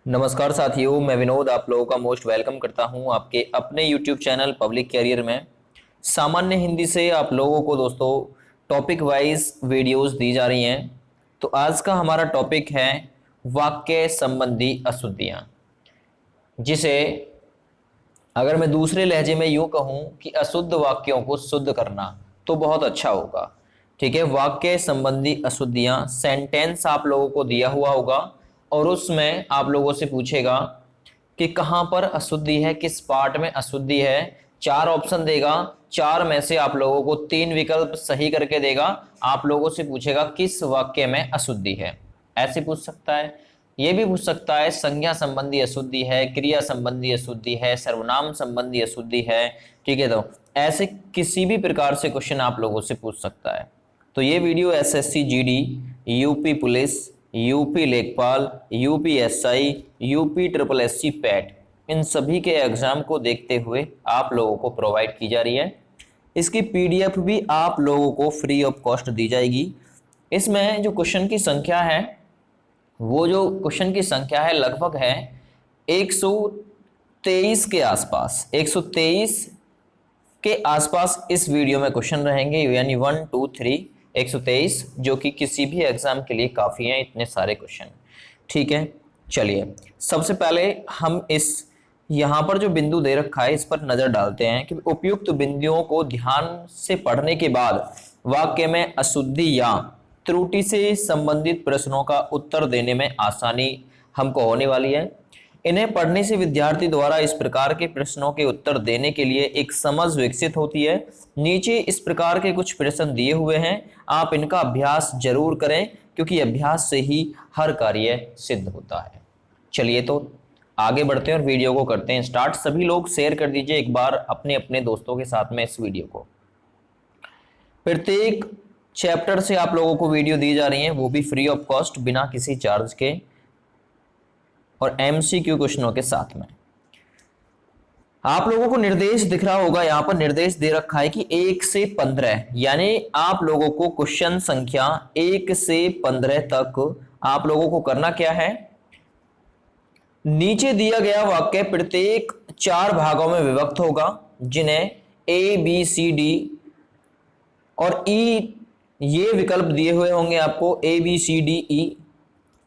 नमस्कार साथियों, मैं विनोद आप लोगों का मोस्ट वेलकम करता हूं आपके अपने यूट्यूब चैनल पब्लिक कैरियर में। सामान्य हिंदी से आप लोगों को दोस्तों टॉपिक वाइज वीडियोस दी जा रही हैं। तो आज का हमारा टॉपिक है वाक्य संबंधी अशुद्धियां, जिसे अगर मैं दूसरे लहजे में यूं कहूं कि अशुद्ध वाक्यों को शुद्ध करना तो बहुत अच्छा होगा। ठीक है, वाक्य संबंधी अशुद्धियां, सेंटेंस आप लोगों को दिया हुआ होगा और उसमें आप लोगों से पूछेगा कि कहां पर अशुद्धि है, किस पार्ट में अशुद्धि है। चार ऑप्शन देगा, चार में से आप लोगों को तीन विकल्प सही करके देगा। आप लोगों से पूछेगा किस वाक्य में अशुद्धि है, ऐसे पूछ सकता है। ये भी पूछ सकता है संज्ञा संबंधी अशुद्धि है, क्रिया संबंधी अशुद्धि है, सर्वनाम संबंधी अशुद्धि है। ठीक है, तो ऐसे किसी भी प्रकार से क्वेश्चन आप लोगों से पूछ सकता है। तो ये video SSC GD, UP police, UP लेखपाल, UP SI, UP triple SC PET, इन सभी के एग्जाम को देखते हुए आप लोगों को प्रोवाइड की जा रही है। इसकी पीडीएफ भी आप लोगों को फ्री ऑफ कॉस्ट दी जाएगी। इसमें जो क्वेश्चन की संख्या है, वो जो क्वेश्चन की संख्या है लगभग है 123 के आसपास, 123 के आसपास इस वीडियो में क्वेश्चन रहेंगे, यानी 1 2 3 123, जो कि किसी भी एग्जाम के लिए काफ़ी हैं इतने सारे क्वेश्चन। ठीक है, चलिए सबसे पहले हम इस यहाँ पर जो बिंदु दे रखा है इस पर नज़र डालते हैं कि उपयुक्त बिंदुओं को ध्यान से पढ़ने के बाद वाक्य में अशुद्धि या त्रुटि से संबंधित प्रश्नों का उत्तर देने में आसानी हमको होने वाली है। इन्हें पढ़ने से विद्यार्थी द्वारा इस प्रकार के प्रश्नों के उत्तर देने के लिए एक समझ विकसित होती है। नीचे इस प्रकार के कुछ प्रश्न दिए हुए हैं, आप इनका अभ्यास जरूर करें क्योंकि अभ्यास से ही हर कार्य सिद्ध होता है। चलिए तो आगे बढ़ते हैं और वीडियो को करते हैं स्टार्ट। सभी लोग शेयर कर दीजिए एक बार अपने अपने दोस्तों के साथ में इस वीडियो को। प्रत्येक चैप्टर से आप लोगों को वीडियो दी जा रही है, वो भी फ्री ऑफ कॉस्ट, बिना किसी चार्ज के, और एमसीक्यू क्वेश्चनों के साथ में। आप लोगों को निर्देश दिख रहा होगा, यहां पर निर्देश दे रखा है कि 1 से 15, यानी आप लोगों को क्वेश्चन संख्या 1 से 15 तक आप लोगों को करना क्या है। नीचे दिया गया वाक्य प्रत्येक 4 भागों में विभक्त होगा, जिन्हें ए बी सी डी और ई, ये विकल्प दिए हुए होंगे आपको, A B C D E.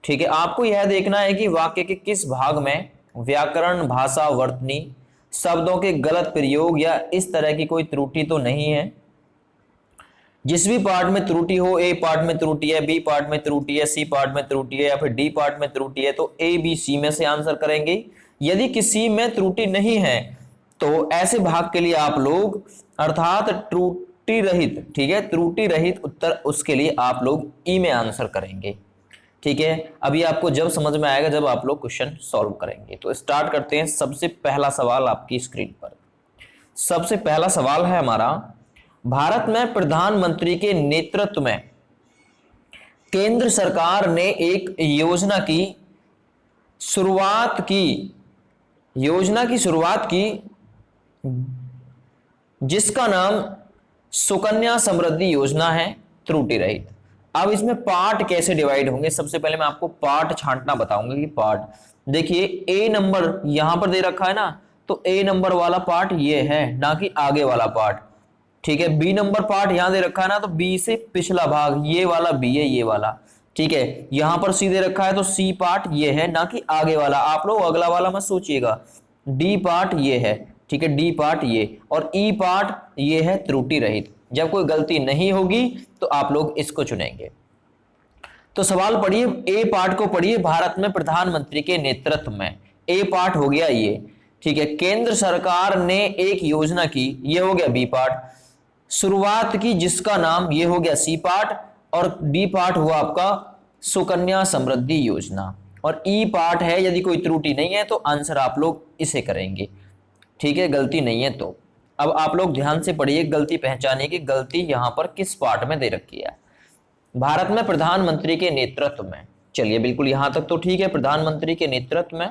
ठीक है, आपको यह देखना है कि वाक्य के किस भाग में व्याकरण, भाषा, वर्तनी, शब्दों के गलत प्रयोग या इस तरह की कोई त्रुटि तो नहीं है। जिस भी पार्ट में त्रुटि हो, ए पार्ट में त्रुटि है, बी पार्ट में त्रुटि है, सी पार्ट में त्रुटि है या फिर डी पार्ट में त्रुटि है, तो ए बी सी में से आंसर करेंगे। यदि किसी में त्रुटि नहीं है तो ऐसे भाग के लिए आप लोग अर्थात त्रुटि रहित, ठीक है, त्रुटि रहित उत्तर, उसके लिए आप लोग ई में आंसर करेंगे। ठीक है, अभी आपको जब समझ में आएगा जब आप लोग क्वेश्चन सॉल्व करेंगे। तो स्टार्ट करते हैं। सबसे पहला सवाल आपकी स्क्रीन पर, सबसे पहला सवाल है हमारा, भारत में प्रधानमंत्री के नेतृत्व में केंद्र सरकार ने एक योजना की शुरुआत की जिसका नाम सुकन्या समृद्धि योजना है, त्रुटि रहित। अब इसमें पार्ट कैसे डिवाइड होंगे, सबसे पहले मैं आपको पार्ट छांटना बताऊंगा कि पार्ट, देखिए ए नंबर यहां पर दे रखा है ना, तो ए नंबर वाला पार्ट ये है, ना कि आगे वाला पार्ट। ठीक है, बी नंबर पार्ट यहां दे रखा है ना, तो बी से पिछला भाग ये वाला बी है, ये वाला। ठीक है, यहां पर सी दे रखा है तो सी पार्ट ये है, ना कि आगे वाला। आप लोग अगला वाला मत सोचिएगा। डी पार्ट ये है, ठीक है, डी पार्ट ये, और ई पार्ट ये है त्रुटि रहित। जब कोई गलती नहीं होगी तो आप लोग इसको चुनेंगे। तो सवाल पढ़िए, ए पार्ट को पढ़िए, भारत में प्रधानमंत्री के नेतृत्व में, ए पार्ट हो गया ये। ठीक है, केंद्र सरकार ने एक योजना की, ये हो गया बी पार्ट, शुरुआत की जिसका नाम, ये हो गया सी पार्ट, और डी पार्ट हुआ आपका सुकन्या समृद्धि योजना, और ई पार्ट है यदि कोई त्रुटि नहीं है तो आंसर आप लोग इसे करेंगे। ठीक है, गलती नहीं है तो। अब आप लोग ध्यान से पढ़िए, गलती पहचानिए कि गलती यहां पर किस पार्ट में दे रखी है। भारत में प्रधानमंत्री के नेतृत्व में, चलिए बिल्कुल यहां तक तो ठीक है, प्रधानमंत्री के नेतृत्व में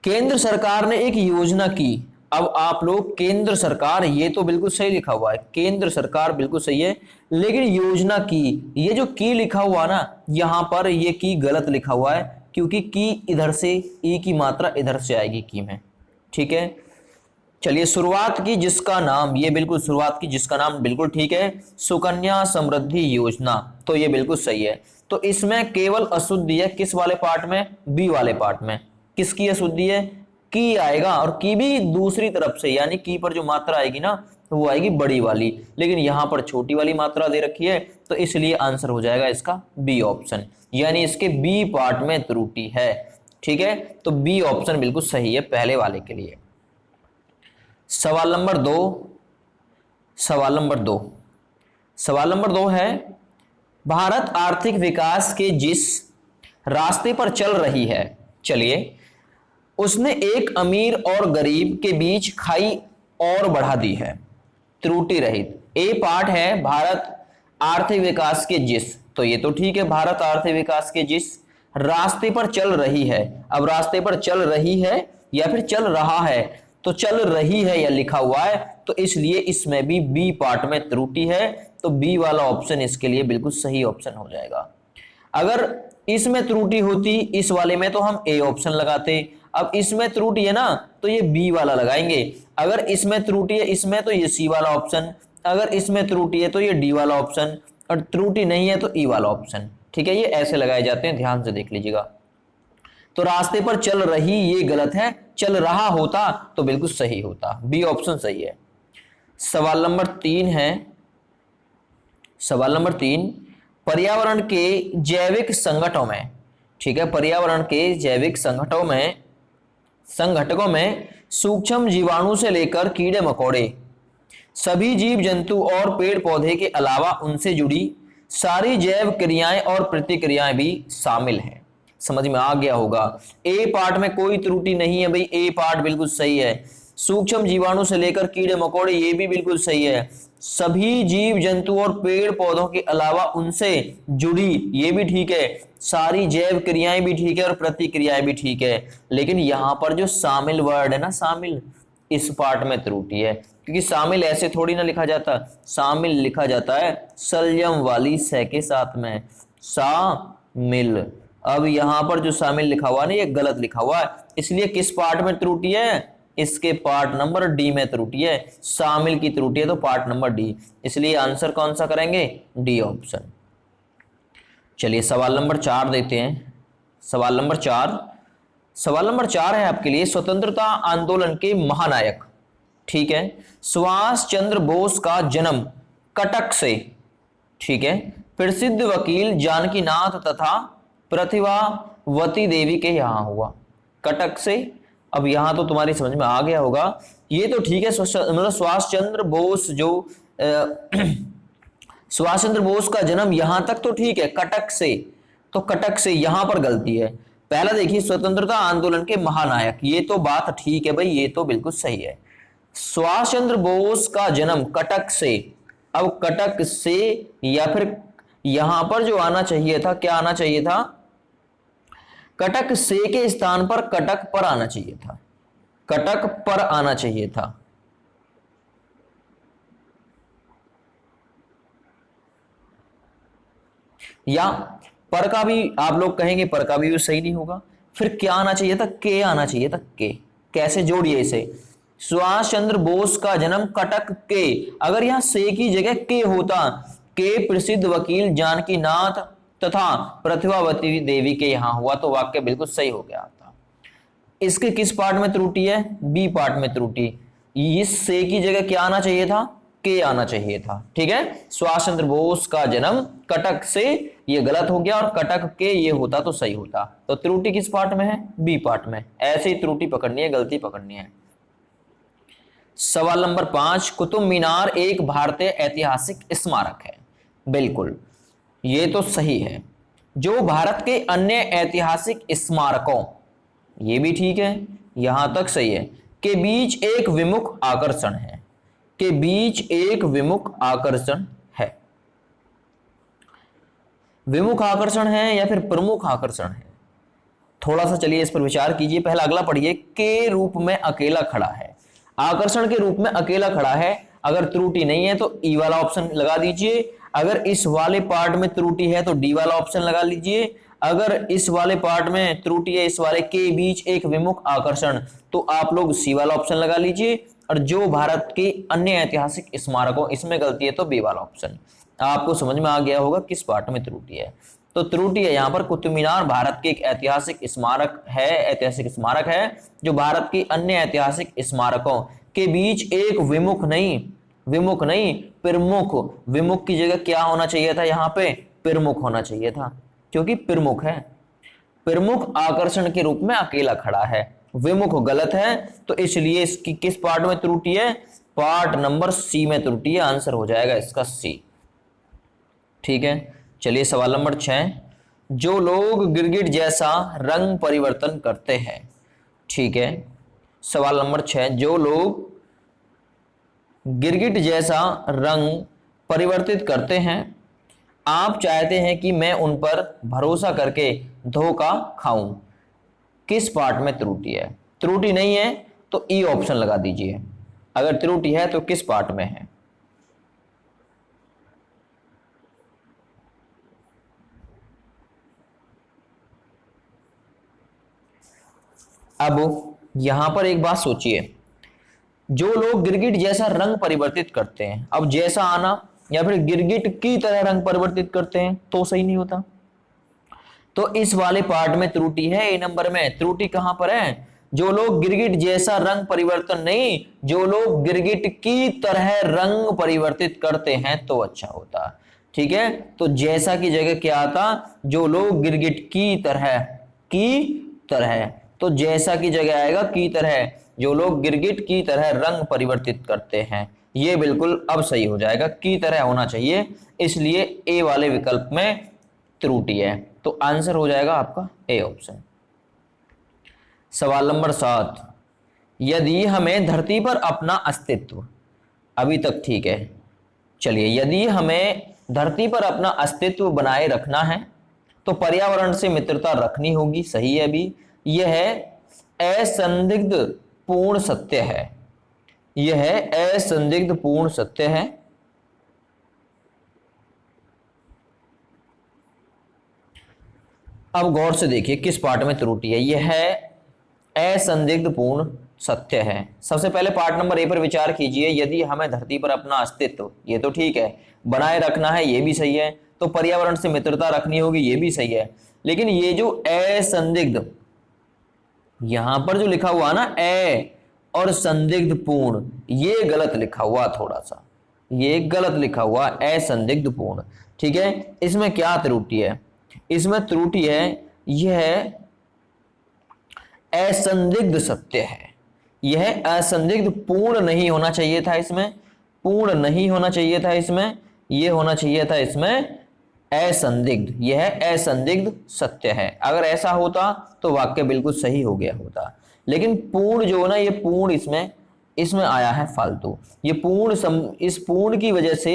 केंद्र सरकार ने एक योजना की। अब आप लोग केंद्र सरकार, ये तो बिल्कुल सही लिखा हुआ है, केंद्र सरकार बिल्कुल सही है, लेकिन योजना की, ये जो की लिखा हुआ ना, यहां पर ये की गलत लिखा हुआ है, क्योंकि की इधर से, ई की मात्रा इधर से आएगी की में। ठीक है, चलिए शुरुआत की जिसका नाम, ये बिल्कुल शुरुआत की जिसका नाम बिल्कुल ठीक है, सुकन्या समृद्धि योजना, तो ये बिल्कुल सही है। तो इसमें केवल अशुद्धि है किस वाले पार्ट में, बी वाले पार्ट में। किसकी अशुद्धि है, की आएगा, और की भी दूसरी तरफ से, यानी की पर जो मात्रा आएगी ना वो आएगी बड़ी वाली, लेकिन यहां पर छोटी वाली मात्रा दे रखी है, तो इसलिए आंसर हो जाएगा इसका बी ऑप्शन, यानी इसके बी पार्ट में त्रुटि है। ठीक है, तो बी ऑप्शन बिल्कुल सही है पहले वाले के लिए। सवाल नंबर दो, सवाल नंबर दो है, भारत आर्थिक विकास के जिस रास्ते पर चल रही है, चलिए, उसने एक अमीर और गरीब के बीच खाई और बढ़ा दी है, त्रुटि रहित। ए पार्ट है भारत आर्थिक विकास के जिस, तो ये तो ठीक है, भारत आर्थिक विकास के जिस रास्ते पर चल रही है। अब रास्ते पर चल रही है या फिर चल रहा है, तो चल रही है या लिखा हुआ है, तो इसलिए इसमें भी बी पार्ट में त्रुटि है, तो बी वाला ऑप्शन इसके लिए बिल्कुल सही ऑप्शन हो जाएगा। अगर इसमें त्रुटि होती इस वाले में तो हम ए ऑप्शन लगाते, अब इसमें त्रुटि है ना तो ये बी वाला लगाएंगे, अगर इसमें त्रुटि है इसमें तो ये सी वाला ऑप्शन, अगर इसमें त्रुटि है तो ये डी वाला ऑप्शन, और त्रुटि नहीं है तो ई वाला ऑप्शन। ठीक है, ये ऐसे लगाए जाते हैं, ध्यान से देख लीजिएगा। तो रास्ते पर चल रही ये गलत है, चल रहा होता तो बिल्कुल सही होता, बी ऑप्शन सही है। सवाल नंबर तीन है, सवाल नंबर तीन, पर्यावरण के जैविक संगठनों में, ठीक है, पर्यावरण के जैविक संगठकों में सूक्ष्म जीवाणु से लेकर कीड़े मकोड़े, सभी जीव जंतु और पेड़ पौधे के अलावा उनसे जुड़ी सारी जैव क्रियाएं और प्रतिक्रियाएं भी शामिल हैं। समझ में आ गया होगा, ए पार्ट में कोई त्रुटि नहीं है भाई, ए पार्ट बिल्कुल सही है। सूक्ष्म जीवाणु से लेकर कीड़े मकोड़े, ये भी बिल्कुल सही है। सभी जीव जंतु और पेड़ पौधों के अलावा उनसे जुड़ी, ये भी ठीक है। सारी जैव क्रियाएं भी ठीक है और प्रतिक्रियाएं भी ठीक है, लेकिन यहां पर जो शामिल वर्ड है ना, शामिल, इस पार्ट में त्रुटि है, क्योंकि शामिल ऐसे थोड़ी ना लिखा जाता, शामिल लिखा जाता है संयम वाली से के साथ में, शामिल। अब यहां पर जो शामिल लिखा हुआ ना ये गलत लिखा हुआ है, इसलिए किस पार्ट में त्रुटि है, इसके पार्ट नंबर डी में त्रुटि है, शामिल की त्रुटि है तो पार्ट नंबर डी, इसलिए आंसर कौन सा करेंगे, डी ऑप्शन। चलिए सवाल नंबर 4 देते हैं। सवाल नंबर 4 है आपके लिए, स्वतंत्रता आंदोलन के महानायक, ठीक है, सुभाष चंद्र बोस का जन्म कटक से, ठीक है, प्रसिद्ध वकील जानकीनाथ तथा प्रतिभावती देवी के यहां हुआ, कटक से। अब यहां तो तुम्हारी समझ में आ गया होगा, ये तो ठीक है, मतलब सुभाष चंद्र बोस जो सुभाष चंद्र बोस का जन्म यहां तक तो ठीक है, कटक से, तो कटक से यहां पर गलती है। पहला देखिए, स्वतंत्रता आंदोलन के महानायक, ये तो बात ठीक है भाई, ये तो बिल्कुल सही है। सुभाष चंद्र बोस का जन्म कटक से, अब कटक से या फिर यहां पर जो आना चाहिए था, क्या आना चाहिए था, कटक से के स्थान पर कटक पर आना चाहिए था, कटक पर आना चाहिए था। या पर का भी आप लोग कहेंगे, पर का भी सही नहीं होगा, फिर क्या आना चाहिए था, के आना चाहिए था, के। कैसे जोड़िए इसे, सुभाष चंद्र बोस का जन्म कटक के, अगर यहां से की जगह के होता, के प्रसिद्ध वकील जानकीनाथ तथा प्रतिभावती देवी के यहां हुआ, तो वाक्य बिल्कुल सही हो गया था। इसके किस पार्ट में त्रुटि है, बी पार्ट में त्रुटि, इस से की जगह क्या आना चाहिए था, के आना चाहिए था। ठीक है, सुभाष चंद्र बोस का जन्म कटक से, ये गलत हो गया, और कटक के ये होता तो सही होता। तो त्रुटि किस पार्ट में है, बी पार्ट में। ऐसे ही त्रुटि पकड़नी है, गलती पकड़नी है। सवाल नंबर 5, कुतुब मीनार एक भारतीय ऐतिहासिक स्मारक है, बिल्कुल ये तो सही है। जो भारत के अन्य ऐतिहासिक स्मारकों, ये भी ठीक है, यहां तक सही है, के बीच एक विमुख आकर्षण है, के बीच एक विमुख आकर्षण है। विमुख आकर्षण है या फिर प्रमुख आकर्षण है, थोड़ा सा चलिए इस पर विचार कीजिए। पहला अगला पढ़िए, के रूप में अकेला खड़ा है, आकर्षण के रूप में अकेला खड़ा है, अगर त्रुटि नहीं है तो ई वाला ऑप्शन लगा दीजिए, अगर इस वाले पार्ट में त्रुटि है तो डी वाला ऑप्शन लगा लीजिए, अगर इस वाले पार्ट में त्रुटि है, इस वाले के बीच एक विमुख आकर्षण, तो आप लोग सी वाला ऑप्शन लगा लीजिए। और जो भारत के अन्य ऐतिहासिक स्मारकों, इसमें गलती है तो बी वाला ऑप्शन। आपको समझ में आ गया होगा किस पार्ट में त्रुटि है। तो त्रुटि है यहाँ पर कुतुब मीनार भारत के एक ऐतिहासिक स्मारक है जो भारत की अन्य ऐतिहासिक स्मारकों के बीच एक विमुख नहीं प्रमुख, विमुख की जगह क्या होना चाहिए था, यहाँ पे प्रमुख होना चाहिए था, क्योंकि प्रमुख है, प्रमुख आकर्षण के रूप में अकेला खड़ा है। विमुख गलत है, तो इसलिए इसकी किस पार्ट में त्रुटि है, पार्ट नंबर सी में त्रुटि है। आंसर हो जाएगा इसका सी। ठीक है, चलिए सवाल नंबर 6, जो लोग गिरगिट जैसा रंग परिवर्तन करते हैं। ठीक है, सवाल नंबर 6, जो लोग गिरगिट जैसा रंग परिवर्तित करते हैं, आप चाहते हैं कि मैं उन पर भरोसा करके धोखा खाऊं, किस पार्ट में त्रुटि है। त्रुटि नहीं है तो ई ऑप्शन लगा दीजिए, अगर त्रुटि है तो किस पार्ट में है। अब यहां पर एक बात सोचिए, जो लोग गिरगिट जैसा रंग परिवर्तित करते हैं, अब जैसा आना या फिर गिरगिट की तरह रंग परिवर्तित करते हैं तो सही नहीं होता। तो इस वाले पार्ट में त्रुटि है, ए नंबर में त्रुटि कहां पर है, जो लोग गिरगिट जैसा रंग परिवर्तन नहीं, जो लोग गिरगिट की तरह रंग परिवर्तित करते हैं तो अच्छा होता। ठीक है, तो जैसा की जगह क्या आता, जो लोग गिरगिट की तरह, तो जैसा की जगह आएगा की तरह, जो लोग गिरगिट की तरह रंग परिवर्तित करते हैं। ये बिल्कुल अब सही हो जाएगा, की तरह होना चाहिए, इसलिए ए वाले विकल्प में त्रुटि है, तो आंसर हो जाएगा आपका ए ऑप्शन। सवाल नंबर 7, यदि हमें धरती पर अपना अस्तित्व, अभी तक ठीक है, चलिए यदि हमें धरती पर अपना अस्तित्व बनाए रखना है तो पर्यावरण से मित्रता रखनी होगी, सही है। अभी यह असंदिग्ध पूर्ण सत्य है, यह असंदिग्ध पूर्ण सत्य है। अब गौर से देखिए किस पार्ट में त्रुटि है, यह असंदिग्ध पूर्ण सत्य है। सबसे पहले पार्ट नंबर ए पर विचार कीजिए, यदि हमें धरती पर अपना अस्तित्व, ये तो ठीक है, बनाए रखना है, ये भी सही है, तो पर्यावरण से मित्रता रखनी होगी, ये भी सही है। लेकिन ये जो असंदिग्ध, यहां पर जो लिखा हुआ ना ए और संदिग्ध पूर्ण, ये गलत लिखा हुआ, थोड़ा सा ये गलत लिखा हुआ, असंदिग्ध पूर्ण। ठीक है, इसमें क्या त्रुटि है, इसमें त्रुटि है यह असंदिग्ध सत्य है, यह असंदिग्ध पूर्ण नहीं होना चाहिए था, इसमें पूर्ण नहीं होना चाहिए था, इसमें यह होना चाहिए था इसमें असंदिग्ध, यह असंदिग्ध सत्य है। अगर ऐसा होता तो वाक्य बिल्कुल सही हो गया होता, लेकिन पूर्ण जो ना, ये पूर्ण इसमें आया है फालतू, ये इस पूर्ण की वजह से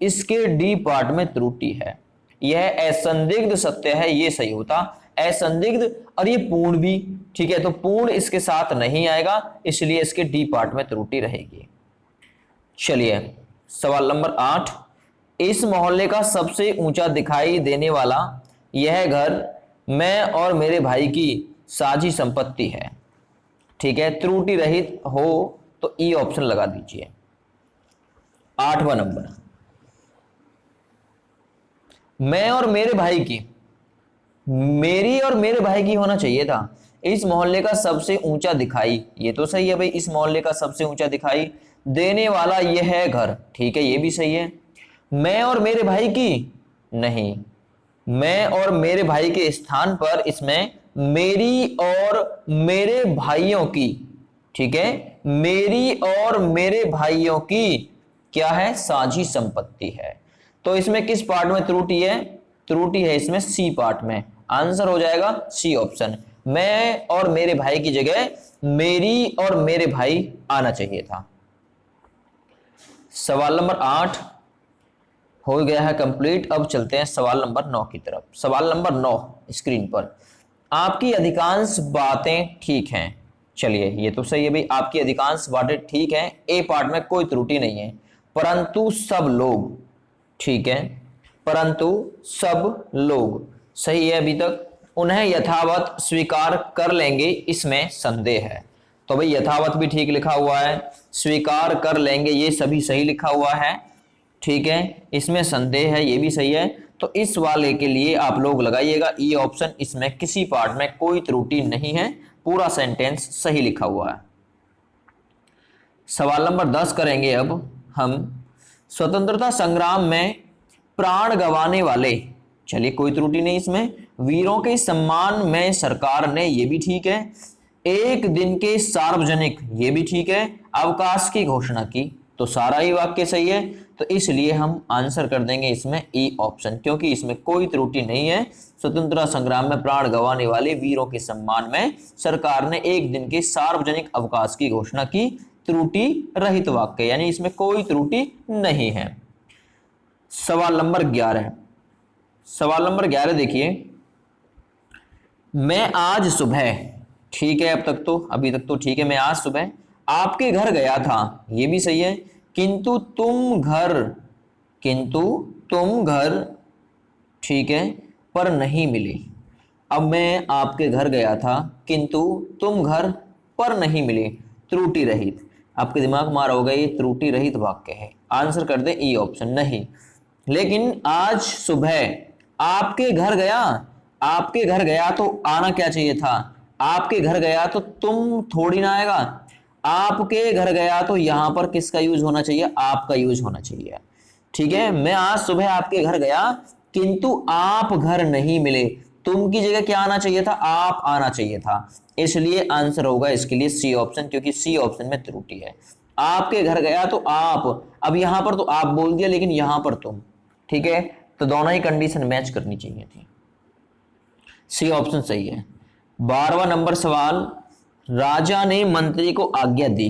इसके डी पार्ट में त्रुटि है। यह असंदिग्ध सत्य है, ये सही होता, असंदिग्ध और ये पूर्ण भी, ठीक है, तो पूर्ण इसके साथ नहीं आएगा, इसलिए इसके डी पार्ट में त्रुटि रहेगी। चलिए सवाल नंबर 8, इस मोहल्ले का सबसे ऊंचा दिखाई देने वाला यह घर मैं और मेरे भाई की साझी संपत्ति है। ठीक है, त्रुटि रहित हो तो ई ऑप्शन लगा दीजिए। 8वां नंबर, मैं और मेरे भाई की, मेरी और मेरे भाई की होना चाहिए था। इस मोहल्ले का सबसे ऊंचा दिखाई, ये तो सही है भाई, इस मोहल्ले का सबसे ऊंचा दिखाई देने वाला यह है घर, ठीक है, ये भी सही है। मैं और मेरे भाई की नहीं, मैं और मेरे भाई के स्थान पर इसमें मेरी और मेरे भाइयों की, ठीक है, मेरी और मेरे भाइयों की क्या है, साझी संपत्ति है। तो इसमें किस पार्ट में त्रुटि है, त्रुटि है इसमें सी पार्ट में, आंसर हो जाएगा सी ऑप्शन। मैं और मेरे भाई की जगह मेरी और मेरे भाई आना चाहिए था। सवाल नंबर 8 हो गया है कंप्लीट। अब चलते हैं सवाल नंबर 9 की तरफ। सवाल नंबर 9 स्क्रीन पर, आपकी अधिकांश बातें ठीक हैं। चलिए ये तो सही है भाई, आपकी अधिकांश बातें ठीक हैं, ए पार्ट में कोई त्रुटि नहीं है, परंतु सब लोग, ठीक है, परंतु सब लोग सही है अभी तक। उन्हें यथावत स्वीकार कर लेंगे इसमें संदेह है। तो भाई यथावत भी ठीक लिखा हुआ है, स्वीकार कर लेंगे ये सभी सही लिखा हुआ है, ठीक है। इसमें संदेह है ये भी सही है। तो इस वाले के लिए आप लोग लगाइएगा ई ऑप्शन, इसमें किसी पार्ट में कोई त्रुटि नहीं है, पूरा सेंटेंस सही लिखा हुआ है। सवाल नंबर 10 करेंगे अब हम। स्वतंत्रता संग्राम में प्राण गंवाने वाले, चलिए कोई त्रुटि नहीं इसमें, वीरों के सम्मान में सरकार ने, ये भी ठीक है। एक दिन के सार्वजनिक, ये भी ठीक है। अवकाश की घोषणा की, तो सारा ही वाक्य सही है। तो इसलिए हम आंसर कर देंगे इसमें ई ऑप्शन, क्योंकि इसमें कोई त्रुटि नहीं है। स्वतंत्रता संग्राम में प्राण गंवाने वाले वीरों के सम्मान में सरकार ने एक दिन के सार्वजनिक अवकाश की घोषणा की, त्रुटि रहित वाक्य, यानी इसमें कोई त्रुटि नहीं है। सवाल नंबर 11, सवाल नंबर 11 देखिए, मैं आज सुबह, ठीक है अब तक तो, अभी तक तो ठीक है, मैं आज सुबह आपके घर गया था, ये भी सही है। किंतु तुम घर, ठीक है, पर नहीं मिले। अब मैं आपके घर गया था किंतु तुम घर पर नहीं मिले, त्रुटि रहित। आपके दिमाग मार होगा ये त्रुटि रहित वाक्य है, आंसर कर दे ई ऑप्शन नहीं। लेकिन आज सुबह आपके घर गया, आपके घर गया तो आना क्या चाहिए था, आपके घर गया तो तुम थोड़ी ना आएगा, आपके घर गया तो यहां पर किसका यूज होना चाहिए, आपका यूज होना चाहिए, ठीक है। मैं आज सुबह आपके घर गया किंतु आप घर नहीं मिले, तुम की जगह क्या आना चाहिए था, आप आना चाहिए था। इसलिए आंसर होगा इसके लिए सी ऑप्शन, क्योंकि सी ऑप्शन में त्रुटि है। आपके घर गया तो आप, अब यहां पर तो आप बोल दिया लेकिन यहां पर तुम, ठीक है। तो दोनों ही कंडीशन मैच करनी चाहिए थी, सी ऑप्शन सही है। 12वां नंबर सवाल, राजा ने मंत्री को आज्ञा दी,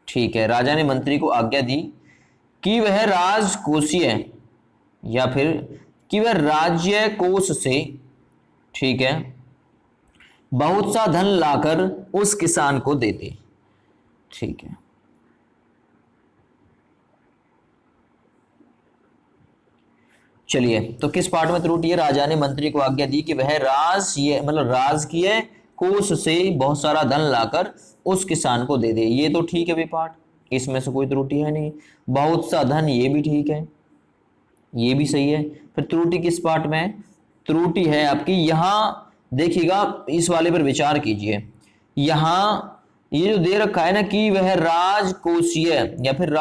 ठीक है, राजा ने मंत्री को आज्ञा दी कि वह राजकोषीय या फिर कि वह राज्य कोष से, ठीक है, बहुत सा धन लाकर उस किसान को दे दे, ठीक है। चलिए, तो किस पार्ट में त्रुटि है, राजा ने मंत्री को आज्ञा दी कि वह राजकीय कोष से बहुत सारा धन लाकर उस किसान को दे दे, ये तो ठीक है भी पार्ट, इसमें से कोई त्रुटि है नहीं। बहुत सा धन, ये भी ठीक है, ये भी सही है। फिर त्रुटि किस पार्ट में, त्रुटि है आपकी यहां, देखिएगा इस वाले पर विचार कीजिए। यहां ये जो दे रखा है ना कि वह राजकोषीय या फिर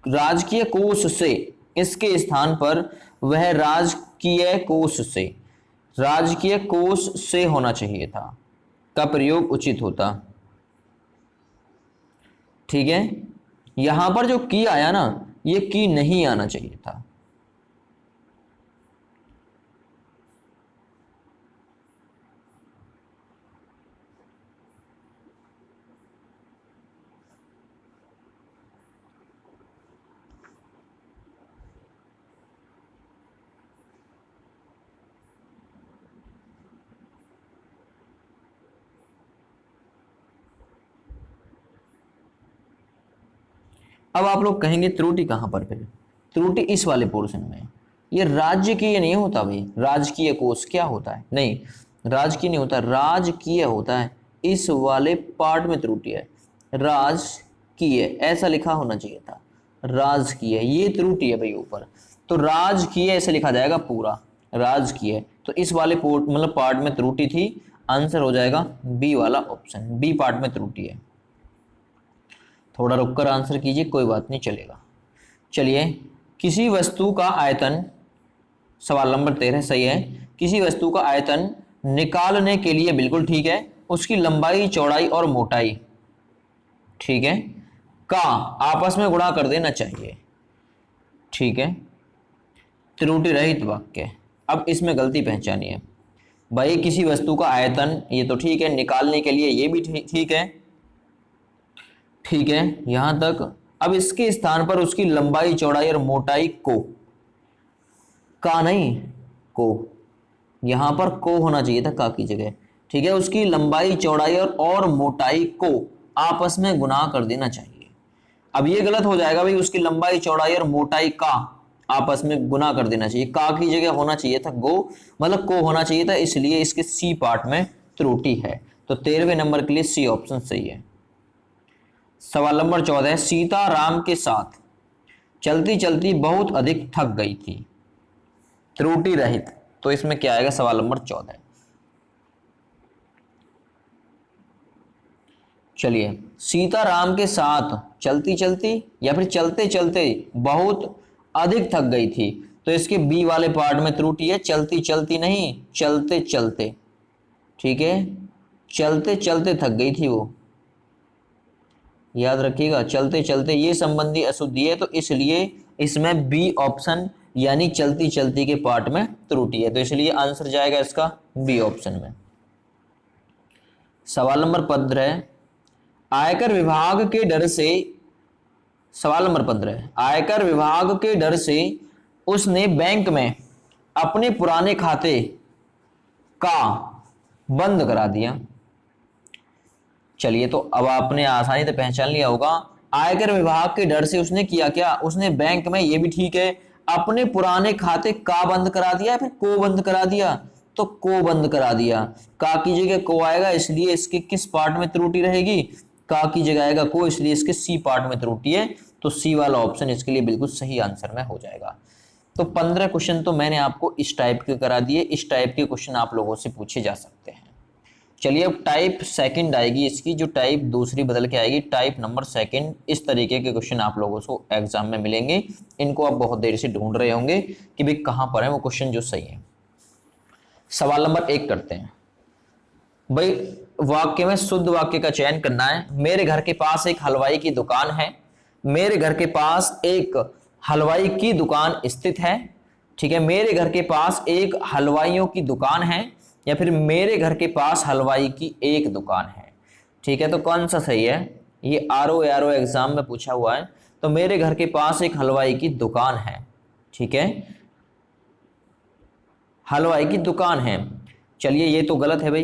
राजकीय कोष से, इसके स्थान पर वह राजकीय कोष से, राजकीय कोष से होना चाहिए था, का प्रयोग उचित होता, ठीक है। यहां पर जो की आया ना, ये की नहीं आना चाहिए था। अब आप लोग कहेंगे त्रुटि कहां पर, फिर त्रुटि इस वाले पोर्शन में, ये राजकीय नहीं होता भाई, राजकीय कोष क्या होता है, नहीं राजकीय नहीं होता, राजकीय होता है, इस वाले पार्ट में त्रुटि है। राजकीय ऐसा लिखा होना चाहिए था, राजकीय, ये त्रुटि है भाई ऊपर, तो राजकीय ऐसे लिखा जाएगा पूरा, राजकीय। तो इस वाले मतलब पार्ट में त्रुटि थी, आंसर हो जाएगा बी वाला ऑप्शन, बी पार्ट में त्रुटि है। थोड़ा रुककर आंसर कीजिए, कोई बात नहीं चलेगा। चलिए, किसी वस्तु का आयतन, सवाल नंबर 13 सही है। किसी वस्तु का आयतन निकालने के लिए, बिल्कुल ठीक है, उसकी लंबाई चौड़ाई और मोटाई, ठीक है, का आपस में गुणा कर देना चाहिए, ठीक है, त्रुटि रहित वाक्य। अब इसमें गलती पहचानी है भाई, किसी वस्तु का आयतन, ये तो ठीक है, निकालने के लिए ये भी ठीक है, ठीक है यहां तक। अब इसके स्थान पर उसकी लंबाई चौड़ाई और मोटाई को, का नहीं को, यहां पर को होना चाहिए था का की जगह, ठीक है। उसकी लंबाई चौड़ाई और मोटाई को आपस में गुणा कर देना चाहिए। अब ये गलत हो जाएगा भाई, उसकी लंबाई चौड़ाई और मोटाई का, आपस में गुना कर देना चाहिए, का की जगह होना चाहिए था गो, मतलब को होना चाहिए था, इसलिए इसके सी पार्ट में त्रुटि है। तो 13वें नंबर के लिए सी ऑप्शन सही है। सवाल नंबर 14, सीता राम के साथ चलती चलती बहुत अधिक थक गई थी, त्रुटि रहित, तो इसमें क्या आएगा सवाल नंबर 14। चलिए, सीता राम के साथ चलती चलती या फिर चलते चलते बहुत अधिक थक गई थी, तो इसके बी वाले पार्ट में त्रुटि है, चलती चलती नहीं, चलते चलते। ठीक है, चलते चलते थक गई थी वो, याद रखिएगा, चलते चलते ये संबंधी अशुद्धि है, तो इसलिए इसमें बी ऑप्शन यानी चलती चलती के पार्ट में त्रुटि है, तो इसलिए आंसर जाएगा इसका बी ऑप्शन में। सवाल नंबर 15, आयकर विभाग के डर से, सवाल नंबर 15, आयकर विभाग के डर से उसने बैंक में अपने पुराने खाते का बंद करा दिया। चलिए, तो अब आपने आसानी से पहचान लिया होगा, आयकर विभाग के डर से उसने किया क्या, उसने बैंक में, ये भी ठीक है, अपने पुराने खाते का बंद करा दिया या फिर को बंद करा दिया, तो को बंद करा दिया, का की जगह को आएगा, इसलिए इसके किस पार्ट में त्रुटि रहेगी, का की जगह आएगा को, इसलिए इसके सी पार्ट में त्रुटि है, तो सी वाला ऑप्शन इसके लिए बिल्कुल सही आंसर में हो जाएगा। तो 15 क्वेश्चन तो मैंने आपको इस टाइप के करा दिए, इस टाइप के क्वेश्चन आप लोगों से पूछे जा सकते हैं। चलिए, अब टाइप सेकंड आएगी इसकी, जो टाइप दूसरी बदल के आएगी, टाइप नंबर सेकंड। इस तरीके के क्वेश्चन आप लोगों को एग्जाम में मिलेंगे, इनको आप बहुत देर से ढूंढ रहे होंगे कि भाई कहां पर है वो क्वेश्चन जो सही है। सवाल नंबर 1 करते हैं। भाई वाक्य में शुद्ध वाक्य का चयन करना है। मेरे घर के पास एक हलवाई की दुकान है, मेरे घर के पास एक हलवाई की दुकान स्थित है। ठीक है, मेरे घर के पास एक हलवाइयों की दुकान है, या फिर मेरे घर के पास हलवाई की एक दुकान है। ठीक है, तो कौन सा सही है, ये आरओ एग्जाम में पूछा हुआ है, तो मेरे घर के पास एक हलवाई की दुकान है। ठीक है, हलवाई की दुकान है। चलिए, ये तो गलत है भाई,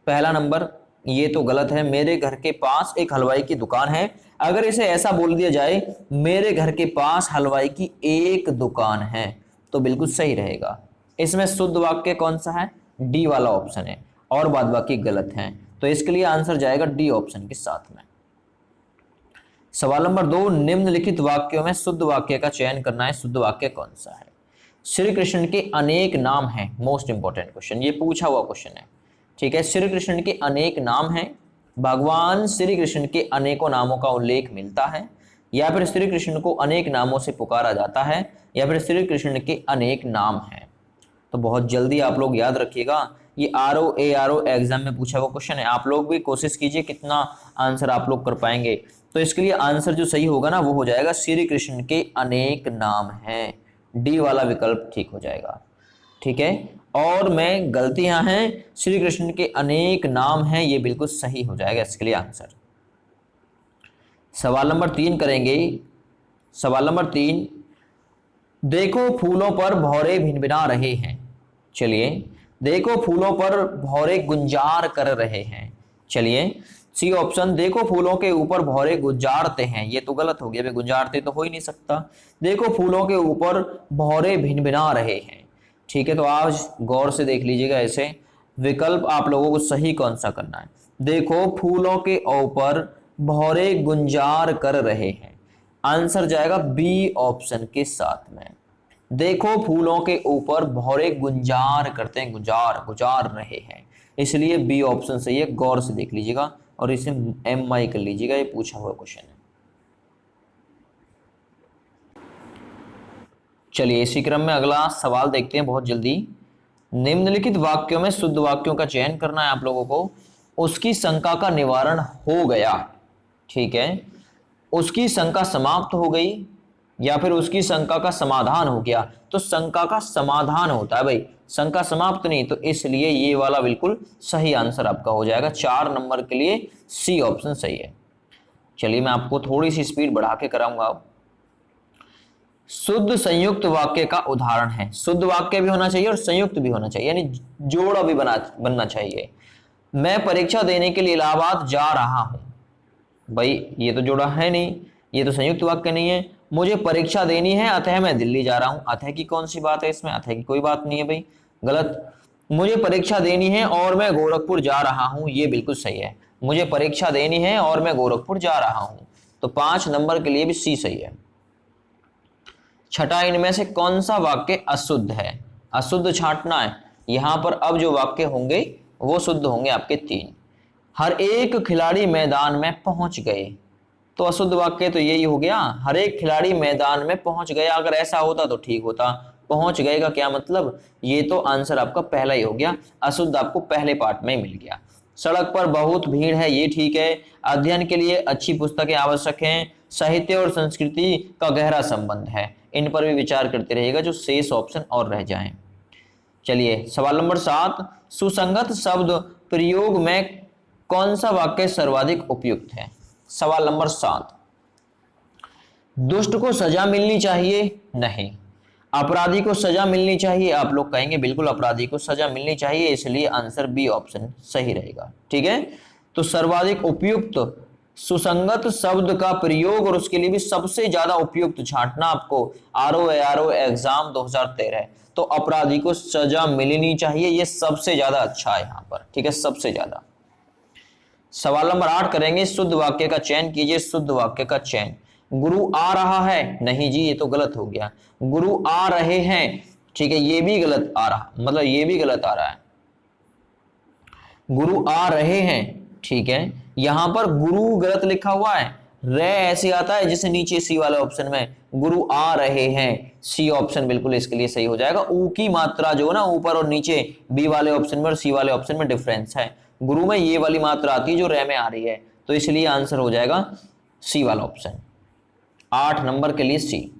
पहला नंबर ये तो गलत है, मेरे घर के पास एक हलवाई की दुकान है। अगर इसे ऐसा बोल दिया जाए, मेरे घर के पास हलवाई की एक दुकान है, तो बिल्कुल सही रहेगा। इसमें शुद्ध वाक्य कौन सा है, डी वाला ऑप्शन है, और बाद बाकी गलत हैं, तो इसके लिए आंसर जाएगा डी ऑप्शन के साथ में। सवाल नंबर 2, निम्नलिखित वाक्यों में शुद्ध वाक्य का चयन करना है, शुद्ध वाक्य कौन सा है। श्री कृष्ण के अनेक नाम हैं, मोस्ट इंपॉर्टेंट क्वेश्चन, ये पूछा हुआ क्वेश्चन है। ठीक है, श्री कृष्ण के अनेक नाम हैं, भगवान श्री कृष्ण के अनेकों नामों का उल्लेख मिलता है, या फिर श्री कृष्ण को अनेक नामों से पुकारा जाता है, या फिर श्री कृष्ण के अनेक नाम हैं। तो बहुत जल्दी आप लोग याद रखिएगा, ये आरओ एग्जाम में पूछा हुआ क्वेश्चन है, आप लोग भी कोशिश कीजिए कितना आंसर आप लोग कर पाएंगे। तो इसके लिए आंसर जो सही होगा ना, वो हो जाएगा श्री कृष्ण के अनेक नाम हैं, डी वाला विकल्प ठीक हो जाएगा। ठीक है, और में गलतियां हैं, श्री कृष्ण के अनेक नाम हैं, ये बिल्कुल सही हो जाएगा इसके लिए आंसर। सवाल नंबर 3 करेंगे। सवाल नंबर 3, देखो फूलों पर भौरे भिनभिना रहे हैं। चलिए, देखो फूलों पर भौरे गुंजार कर रहे हैं। चलिए, सी ऑप्शन, देखो फूलों के ऊपर भौरे गुंजारते हैं, ये तो गलत हो गया भाई, गुंजारते तो हो ही नहीं सकता। देखो फूलों के ऊपर भौरे भिनभिना रहे हैं। ठीक है, तो आज गौर से देख लीजिएगा, ऐसे विकल्प आप लोगों को सही कौन सा करना है। देखो फूलों के ऊपर भौरे गुंजार कर रहे हैं, आंसर जाएगा बी ऑप्शन के साथ में। देखो फूलों के ऊपर भौरे गुंजार करते हैं, गुजार रहे हैं, इसलिए बी ऑप्शन सही है। गौर से देख लीजिएगा और इसे MI कर लीजिएगा, ये पूछा हुआ क्वेश्चन है। चलिए, इसी क्रम में अगला सवाल देखते हैं बहुत जल्दी। निम्नलिखित वाक्यों में शुद्ध वाक्यों का चयन करना है आप लोगों को। उसकी शंका का निवारण हो गया। ठीक है, उसकी शंका समाप्त हो गई, या फिर उसकी शंका का समाधान हो गया, तो शंका का समाधान होता है भाई, शंका समाप्त नहीं, तो इसलिए ये वाला बिल्कुल सही आंसर आपका हो जाएगा। 4 नंबर के लिए सी ऑप्शन सही है। चलिए, मैं आपको थोड़ी सी स्पीड बढ़ा के कराऊंगा। अब शुद्ध संयुक्त वाक्य का उदाहरण है, शुद्ध वाक्य भी होना चाहिए और संयुक्त भी होना चाहिए, यानी जोड़ा भी बनना चाहिए। मैं परीक्षा देने के लिए इलाहाबाद जा रहा हूं, भाई ये तो जोड़ा है नहीं, ये तो संयुक्त वाक्य नहीं है। मुझे परीक्षा देनी है अतः मैं दिल्ली जा रहा हूं। अतः की कौन सी बात है इसमें, अतः की कोई बात नहीं है भाई, गलत। मुझे परीक्षा देनी है और मैं गोरखपुर जा रहा हूं, ये बिल्कुल सही है। मुझे परीक्षा देनी है और मैं गोरखपुर जा रहा हूं, तो 5 नंबर के लिए भी सी सही है। छठा, इनमें से कौन सा वाक्य अशुद्ध है? अशुद्ध छांटना है। यहां पर अब जो वाक्य होंगे वो शुद्ध होंगे आपके 3। हर एक खिलाड़ी मैदान में पहुंच गए, तो अशुद्ध वाक्य तो यही हो गया, हर एक खिलाड़ी मैदान में पहुंच गया। अगर ऐसा होता तो ठीक होता, पहुंच गए का क्या मतलब, ये तो आंसर आपका पहला ही हो गया, अशुद्ध आपको पहले पार्ट में ही मिल गया। सड़क पर बहुत भीड़ है, ये ठीक है। अध्ययन के लिए अच्छी पुस्तकें आवश्यक हैं। साहित्य और संस्कृति का गहरा संबंध है। इन पर भी विचार करते रहिएगा, जो शेष ऑप्शन और रह जाएं। चलिए सवाल नंबर 7, सुसंगत शब्द प्रयोग में कौन सा वाक्य सर्वाधिक उपयुक्त है? सवाल नंबर 7, दुष्ट को सजा मिलनी चाहिए, नहीं। अपराधी को सजा मिलनी चाहिए, आप लोग कहेंगे बिल्कुल अपराधी को सजा मिलनी चाहिए, इसलिए आंसर बी ऑप्शन सही रहेगा। ठीक है, तो सर्वाधिक उपयुक्त सुसंगत शब्द का प्रयोग और उसके लिए भी सबसे ज्यादा उपयुक्त छांटना आपको आरओ एग्जाम 2013, तो अपराधी को सजा मिलनी चाहिए, ये सबसे ज्यादा अच्छा है यहाँ पर। ठीक है, सबसे ज्यादा। सवाल नंबर 8 करेंगे, शुद्ध वाक्य का चयन कीजिए। शुद्ध वाक्य का चयन, गुरु आ रहा है, नहीं जी ये तो गलत हो गया। गुरु आ रहे हैं, ठीक है, ये भी गलत आ रहा, मतलब ये भी गलत आ रहा है। गुरु आ रहे हैं, ठीक है, यहां पर गुरु गलत लिखा हुआ है, रे ऐसे आता है जिसे नीचे सी वाले ऑप्शन में, गुरु आ रहे हैं, सी ऑप्शन बिल्कुल इसके लिए सही हो जाएगा। ऊ की मात्रा जो है ना ऊपर और नीचे बी वाले ऑप्शन में और सी वाले ऑप्शन में डिफरेंस है। गुरु में ये वाली मात्रा आती है जो रे में आ रही है, तो इसलिए आंसर हो जाएगा सी वाला ऑप्शन, 8 नंबर के लिए सी।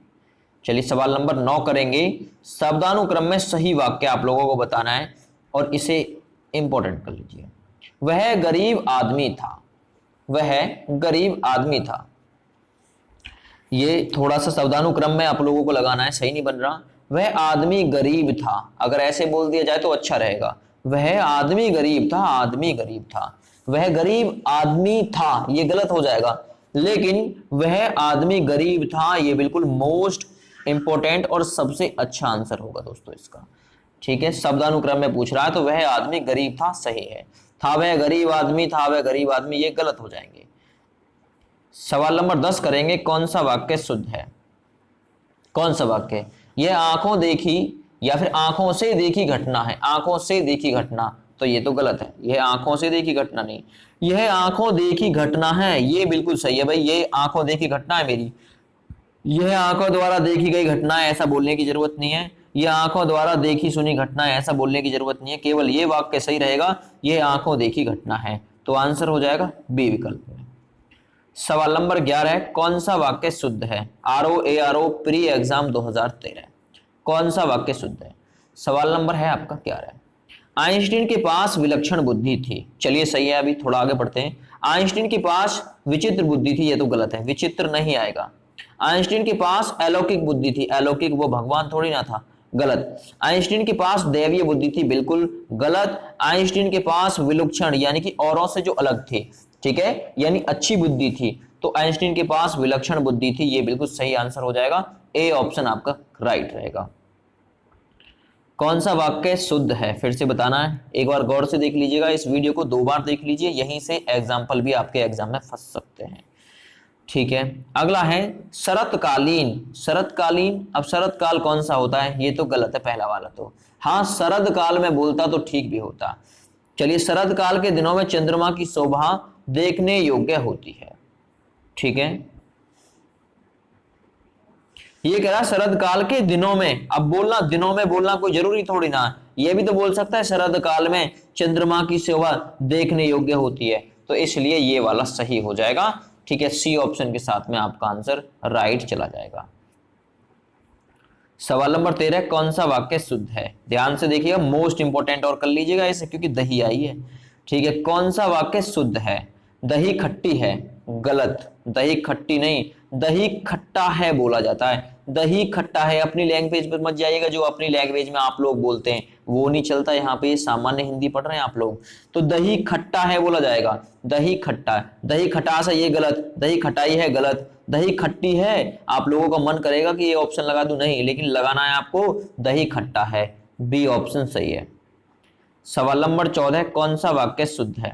चलिए सवाल नंबर 9 करेंगे, शब्दानुक्रम में सही वाक्य आप लोगों को बताना है और इसे इंपॉर्टेंट कर लीजिए। वह गरीब आदमी था, वह गरीब आदमी था, ये थोड़ा सा शब्दानुक्रम में आप लोगों को लगाना है, सही नहीं बन रहा। वह आदमी गरीब था, अगर ऐसे बोल दिया जाए तो अच्छा रहेगा। वह आदमी गरीब था, आदमी गरीब था, वह गरीब आदमी था, ये गलत हो जाएगा, लेकिन वह आदमी गरीब था ये बिल्कुल मोस्ट इंपॉर्टेंट और सबसे अच्छा आंसर होगा दोस्तों इसका। ठीक है, शब्दानुक्रम में पूछ रहा है तो वह आदमी गरीब था सही है, था वह गरीब आदमी, था वह गरीब आदमी, ये गलत हो जाएंगे। सवाल नंबर 10 करेंगे, कौन सा वाक्य शुद्ध है? कौन सा वाक्य? यह आंखों देखी या फिर आंखों से देखी घटना है, आंखों से देखी घटना, तो ये तो गलत है, यह आंखों से देखी घटना नहीं, यह आंखों देखी घटना है, ये बिल्कुल सही है भाई, ये आंखों देखी घटना है मेरी, यह आंखों द्वारा देखी गई घटना है, ऐसा बोलने की जरूरत नहीं है। यह आंखों द्वारा देखी सुनी घटना है, ऐसा बोलने की जरूरत नहीं है, केवल ये वाक्य सही रहेगा, यह आंखों देखी घटना है, तो आंसर हो जाएगा बी विकल्प में। सवाल नंबर 11, कौन सा वाक्य शुद्ध है? आरओ प्री एग्जाम 2013, कौन सा वाक्य शुद्ध है? सवाल नंबर है आपका 11। आइंस्टीन के पास विलक्षण बुद्धि थी, चलिए सही है, अभी थोड़ा आगे बढ़ते हैं। आइंस्टीन के पास विचित्र बुद्धि थी, ये तो गलत है, विचित्र नहीं आएगा। आइंस्टीन के पास अलौकिक बुद्धि थी, अलौकिक वो भगवान थोड़ी ना था, गलत। आइंस्टीन के पास दैवीय बुद्धि थी, बिल्कुल गलत। आइंस्टीन के पास विलक्षण यानी कि औरों से जो अलग थे, ठीक है, यानी अच्छी बुद्धि थी, तो आइंस्टीन के पास विलक्षण बुद्धि थी, ये बिल्कुल सही आंसर हो जाएगा, ए ऑप्शन आपका राइट रहेगा। कौन सा वाक्य शुद्ध है फिर से बताना है, एक बार गौर से देख लीजिएगा, इस वीडियो को 2 बार देख लीजिए, यहीं से एग्जाम्पल भी आपके एग्जाम में फंस सकते हैं। ठीक है, अगला है शरतकालीन। शरतकालीन, अब शरतकाल कौन सा होता है? ये तो गलत है पहला वाला तो, हाँ शरद काल में बोलता तो ठीक भी होता। चलिए, शरद काल के दिनों में चंद्रमा की शोभा देखने योग्य होती है, ठीक है, ये कह रहा शरद काल के दिनों में, अब बोलना दिनों में बोलना कोई जरूरी थोड़ी ना, ये भी तो बोल सकता है शरद काल में चंद्रमा की शोभा देखने योग्य होती है, तो इसलिए ये वाला सही हो जाएगा। ठीक है, सी ऑप्शन के साथ में आपका आंसर राइट चला जाएगा। सवाल नंबर 13, कौन सा वाक्य शुद्ध है? ध्यान से देखिएगा, मोस्ट इंपोर्टेंट और कर लीजिएगा इसे, क्योंकि दही आई है। ठीक है, कौन सा वाक्य शुद्ध है? दही खट्टी है, गलत, दही खट्टी नहीं, दही खट्टा है बोला जाता है, दही खट्टा है। अपनी लैंग्वेज पर मत जाइएगा, जो अपनी लैंग्वेज में आप लोग बोलते हैं वो नहीं चलता यहाँ पे, सामान्य हिंदी पढ़ रहे हैं आप लोग। तो दही खट्टा है बोला जाएगा, दही खट्टा है। दही खटास है ये गलत, दही खटाई है गलत, दही खट्टी है। आप लोगों का मन करेगा कि ये ऑप्शन लगा दूं, नहीं, लेकिन लगाना है आपको दही खट्टा है, बी ऑप्शन सही है। सवाल नंबर 14, कौन सा वाक्य शुद्ध है?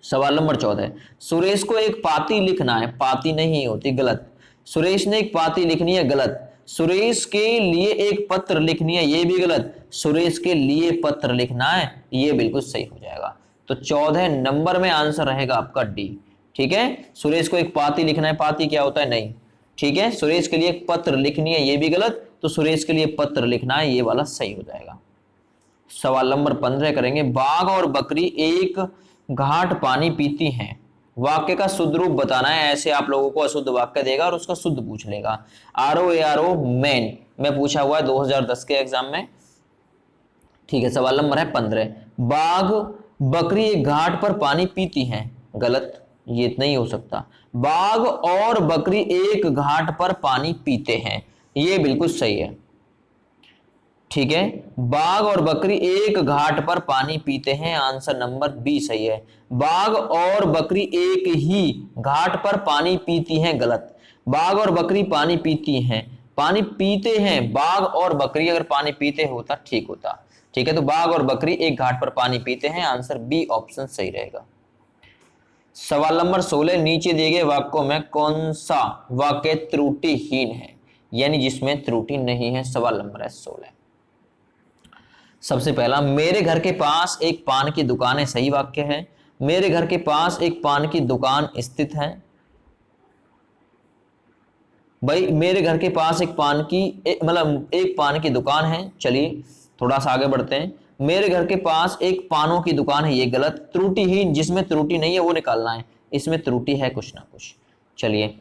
सवाल नंबर 14, सुरेश को एक पाती लिखना है, पाती नहीं होती, गलत। सुरेश ने एक पाती लिखनी है, गलत। सुरेश के लिए एक पत्र लिखनी है, ये भी गलत। सुरेश के लिए पत्र लिखना है, ये बिल्कुल सही हो जाएगा। तो 14 नंबर में आंसर रहेगा आपका डी। ठीक है, सुरेश को एक पाती लिखना है, पाती क्या होता है, नहीं। ठीक है, सुरेश के लिए एक पत्र लिखनी है, ये भी गलत। तो सुरेश के लिए पत्र लिखना है, ये वाला सही हो जाएगा। सवाल नंबर 15 करेंगे, बाघ और बकरी एक घाट पानी पीती हैं, वाक्य का शुद्ध रूप बताना है। ऐसे आप लोगों को अशुद्ध वाक्य देगा और उसका शुद्ध पूछ लेगा। RO मैन में पूछा हुआ है 2010 के एग्जाम में। ठीक है, सवाल नंबर है 15, बाघ बकरी एक घाट पर पानी पीती हैं, गलत, ये नहीं हो सकता। बाघ और बकरी एक घाट पर पानी पीते हैं, ये बिल्कुल सही है। ठीक है, बाघ और बकरी एक घाट पर पानी पीते हैं, आंसर नंबर बी सही है। बाघ और बकरी एक ही घाट पर पानी पीती हैं, गलत। बाघ और बकरी पानी पीती हैं, पानी पीते हैं, बाघ और बकरी अगर पानी पीते होता ठीक होता। ठीक है, तो बाघ और बकरी एक घाट पर पानी पीते हैं, आंसर बी ऑप्शन सही रहेगा। सवाल नंबर 16, नीचे दिए गए वाक्यों में कौन सा वाक्य त्रुटिहीन है, यानी जिसमें त्रुटि नहीं है। सवाल नंबर है 16, सबसे पहला, मेरे घर के पास एक पान की दुकान है, सही वाक्य है। मेरे घर के पास एक पान की दुकान स्थित है। भाई मेरे घर के पास एक पान की मतलब एक पान की दुकान है। चलिए थोड़ा सा आगे बढ़ते हैं। मेरे घर के पास एक पानों की दुकान है, ये गलत। त्रुटिहीन, जिसमें त्रुटि नहीं है वो निकालना है, इसमें त्रुटि है कुछ ना कुछ। चलिए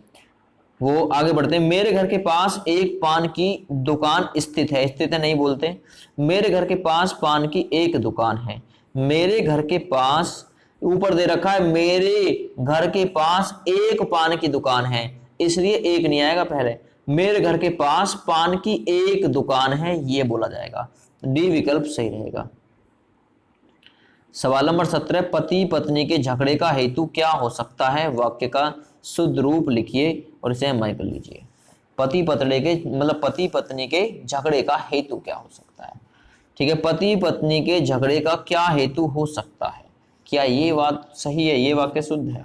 वो आगे बढ़ते हैं। मेरे घर के पास एक पान की दुकान स्थित है, स्थित है नहीं बोलते। मेरे घर के पास पान की एक दुकान है। मेरे घर के पास ऊपर दे रखा है, मेरे घर के पास एक पान की दुकान है, इसलिए एक नहीं आएगा पहले। मेरे घर के पास पान की एक दुकान है, ये बोला जाएगा, डी विकल्प सही रहेगा। सवाल नंबर 17, पति पत्नी के झगड़े का हेतु क्या हो सकता है, वाक्य का शुद्ध रूप लिखिए और इसे अमल कर लीजिए। पति पत्नी के मतलब पति पत्नी के झगड़े का हेतु क्या हो सकता है। ठीक है, पति पत्नी के झगड़े का क्या हेतु हो सकता है, क्या ये बात सही है, ये वाक्य शुद्ध है।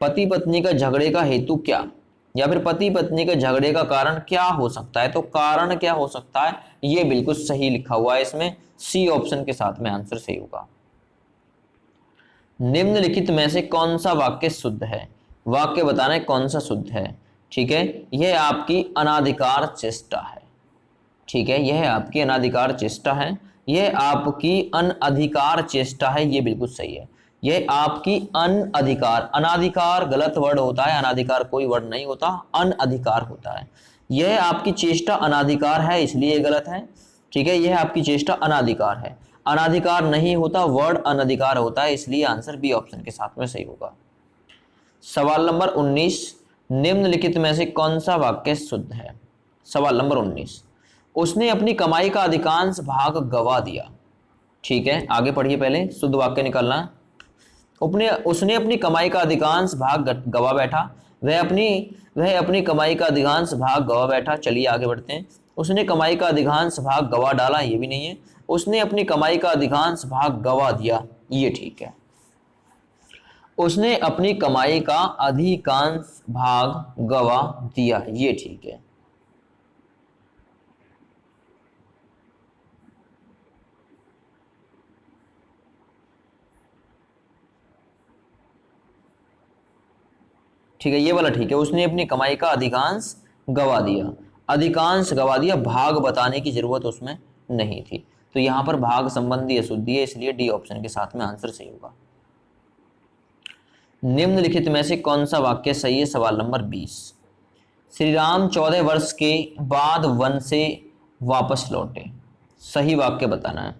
पति पत्नी का झगड़े का हेतु क्या, या फिर पति पत्नी के झगड़े का कारण क्या हो सकता है, तो कारण क्या हो सकता है, ये बिल्कुल सही लिखा हुआ है इसमें, सी ऑप्शन के साथ में आंसर सही होगा। निम्नलिखित में से कौन सा वाक्य शुद्ध है, वाक्य बताना है कौन सा शुद्ध है। ठीक है, यह आपकी अनाधिकार चेष्टा है। ठीक है, यह आपकी अनाधिकार चेष्टा है, यह आपकी अनधिकार चेष्टा है, ये बिल्कुल सही है। यह आपकी अनधिकार, अनाधिकार गलत वर्ड होता है, अनाधिकार कोई वर्ड नहीं होता, अनधिकार होता है। यह आपकी चेष्टा अनाधिकार है, इसलिए गलत है। ठीक है, यह आपकी चेष्टा अनाधिकार है, अनाधिकार नहीं होता, वर्ड अनधिकार होता है, इसलिए आंसर बी ऑप्शन के साथ में सही होगा। सवाल नंबर 19, निम्नलिखित में से कौन सा वाक्य शुद्ध है। सवाल नंबर 19, उसने अपनी कमाई का अधिकांश भाग गवा दिया। ठीक है, आगे पढ़िए, पहले शुद्ध वाक्य निकालना है। उसने अपनी कमाई का अधिकांश भाग गवा बैठा, वह अपनी कमाई का अधिकांश भाग गवा बैठा। चलिए आगे बढ़ते हैं। उसने कमाई का अधिकांश भाग गवा डाला, ये भी नहीं है। उसने अपनी कमाई का अधिकांश भाग गवा दिया, ये ठीक है। उसने अपनी कमाई का अधिकांश भाग गवा दिया, ये ठीक है। ठीक है, ये वाला ठीक है। उसने अपनी कमाई का अधिकांश गवा दिया, अधिकांश गवा दिया, भाग बताने की जरूरत उसमें नहीं थी, तो यहां पर भाग संबंधी अशुद्धि है, इसलिए डी ऑप्शन के साथ में आंसर सही होगा। निम्नलिखित में से कौन सा वाक्य सही है। सवाल नंबर 20, श्री राम 14 वर्ष के बाद वन से वापस लौटे, सही वाक्य बताना है।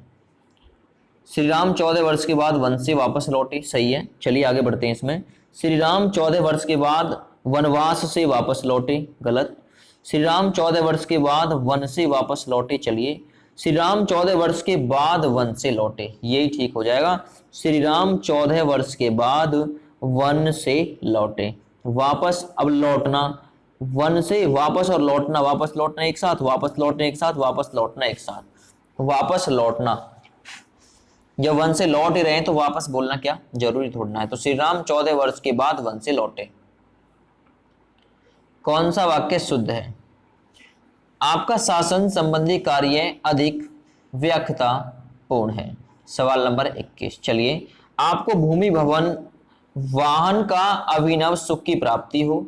श्री राम 14 वर्ष के बाद वन से वापस लौटे, सही है। चलिए आगे बढ़ते हैं इसमें। श्री राम 14 वर्ष के बाद वनवास से वापस लौटे, गलत। श्री राम 14 वर्ष के बाद वन से वापस लौटे। चलिए, श्री राम 14 वर्ष के बाद वन से लौटे, यही ठीक हो जाएगा। श्री राम 14 वर्ष के बाद वन से लौटे। वापस, अब लौटना, वन से वापस और लौटना, वापस लौटना एक साथ, वापस लौटना एक साथ, वापस लौटना एक साथ, वापस लौटना। जब वन से लौट ही रहे हैं तो वापस बोलना क्या जरूरी थोड़ा है। तो श्री राम 14 वर्ष के बाद वन से लौटे। कौन सा वाक्य शुद्ध है? आपका शासन संबंधी कार्य अधिक व्याख्याता पूर्ण है। सवाल नंबर 21। चलिए, आपको भूमि भवन वाहन का अभिनव सुख की प्राप्ति हो।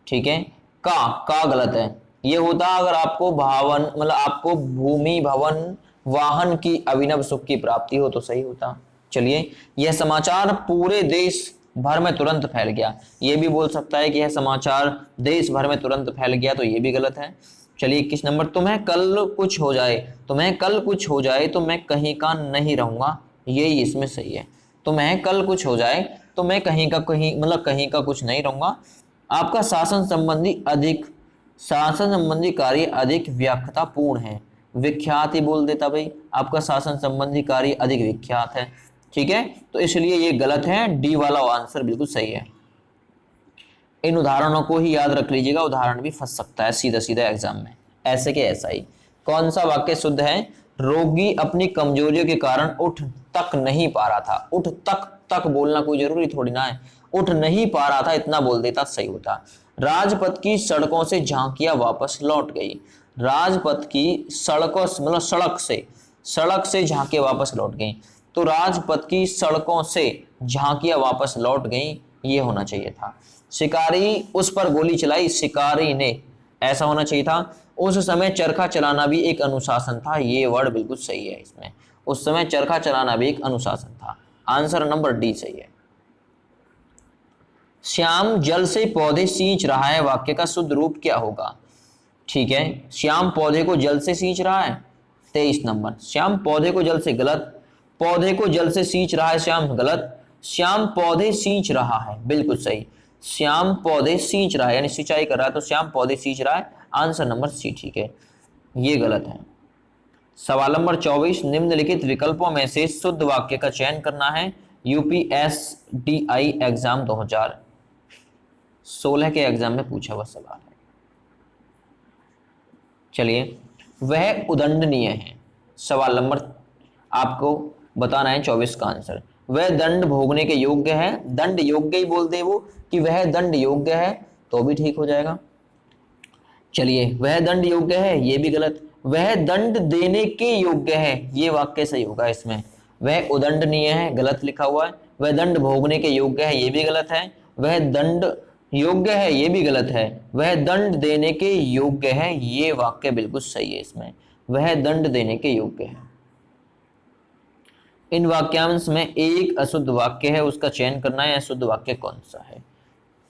ठीक है, का गलत है। ये होता अगर आपको भावन मतलब आपको भूमि भवन वाहन की अभिनव सुख की प्राप्ति हो तो सही होता। चलिए, यह समाचार पूरे देश भर में तुरंत फैल गया, ये भी बोल सकता है कि यह समाचार देश भर में तुरंत फैल गया, तो ये भी गलत है। चलिए, 21 नंबर, तुम्हें कल कुछ हो जाए, तुम्हें कल कुछ हो जाए तो मैं कहीं का नहीं रहूंगा, यही इसमें सही है। तुम्हें कल कुछ हो जाए तो मैं कहीं का कहीं का कुछ नहीं रहूंगा। आपका शासन संबंधी कार्य अधिक व्याख्यातापूर्ण है। विख्यात ही बोल देता भाई, आपका शासन संबंधी कार्य अधिक विख्यात है। ठीक है, तो इसलिए ये गलत है, डी वाला आंसर बिल्कुल सही है। इन उदाहरणों को ही याद रख लीजिएगा, उदाहरण भी फंस सकता है सीधा सीधा एग्जाम में, ऐसे के ऐसा ही। कौन सा वाक्य शुद्ध है? रोगी अपनी कमजोरियों के कारण उठ तक नहीं पा रहा था। उठ तक बोलना कोई जरूरी थोड़ी ना है, उठ नहीं पा रहा था इतना बोल देता सही होता। राजपथ की सड़कों से झांकियां वापस लौट गई। राजपथ की सड़कों सड़क से झांकियां वापस लौट गई, तो राजपथ की सड़कों से झांकियां वापस लौट गई, ये होना चाहिए था। शिकारी उस पर गोली चलाई, शिकारी ने, ऐसा होना चाहिए था। उस समय चरखा चलाना भी एक अनुशासन था, ये वर्ड बिल्कुल सही है इसमें। उस समय चरखा चलाना भी एक अनुशासन था। आंसर नंबर डी सही है। श्याम जल से पौधे सींच रहा है, वाक्य का शुद्ध रूप क्या होगा? ठीक है, श्याम पौधे को जल से सींच रहा है। 23 नंबर, श्याम पौधे को जल से, गलत। पौधे को जल से सींच रहा है श्याम, गलत। श्याम पौधे सींच रहा है, बिल्कुल सही। श्याम पौधे सींच रहा है यानी सिंचाई कर रहा है, तो श्याम पौधे सींच रहा है, आंसर नंबर सी ठीक है, ये गलत है। सवाल नंबर 24, निम्नलिखित विकल्पों में से शुद्ध वाक्य का चयन करना है। यूपीएसडीआई एग्जाम 2016 के एग्जाम में पूछा हुआ सवाल है। चलिए, वह उदंडनीय है। सवाल नंबर आपको बताना है 24 का आंसर। वह दंड भोगने के योग्य है, दंड योग्य ही बोल दे वो कि वह दंड योग्य है तो भी ठीक हो जाएगा। चलिए, वह दंड योग्य है, ये भी गलत। वह दंड देने के योग्य है, ये वाक्य सही होगा इसमें। वह उदंडनीय है, गलत लिखा हुआ है। वह दंड भोगने के योग्य है, ये भी गलत है। वह दंड योग्य है, ये भी गलत है। वह दंड देने के योग्य है, ये वाक्य बिल्कुल सही है इसमें। वह दंड देने के योग्य है। इन वाक्यांश में एक अशुद्ध वाक्य है, उसका चयन करना है। अशुद्ध वाक्य कौन सा है?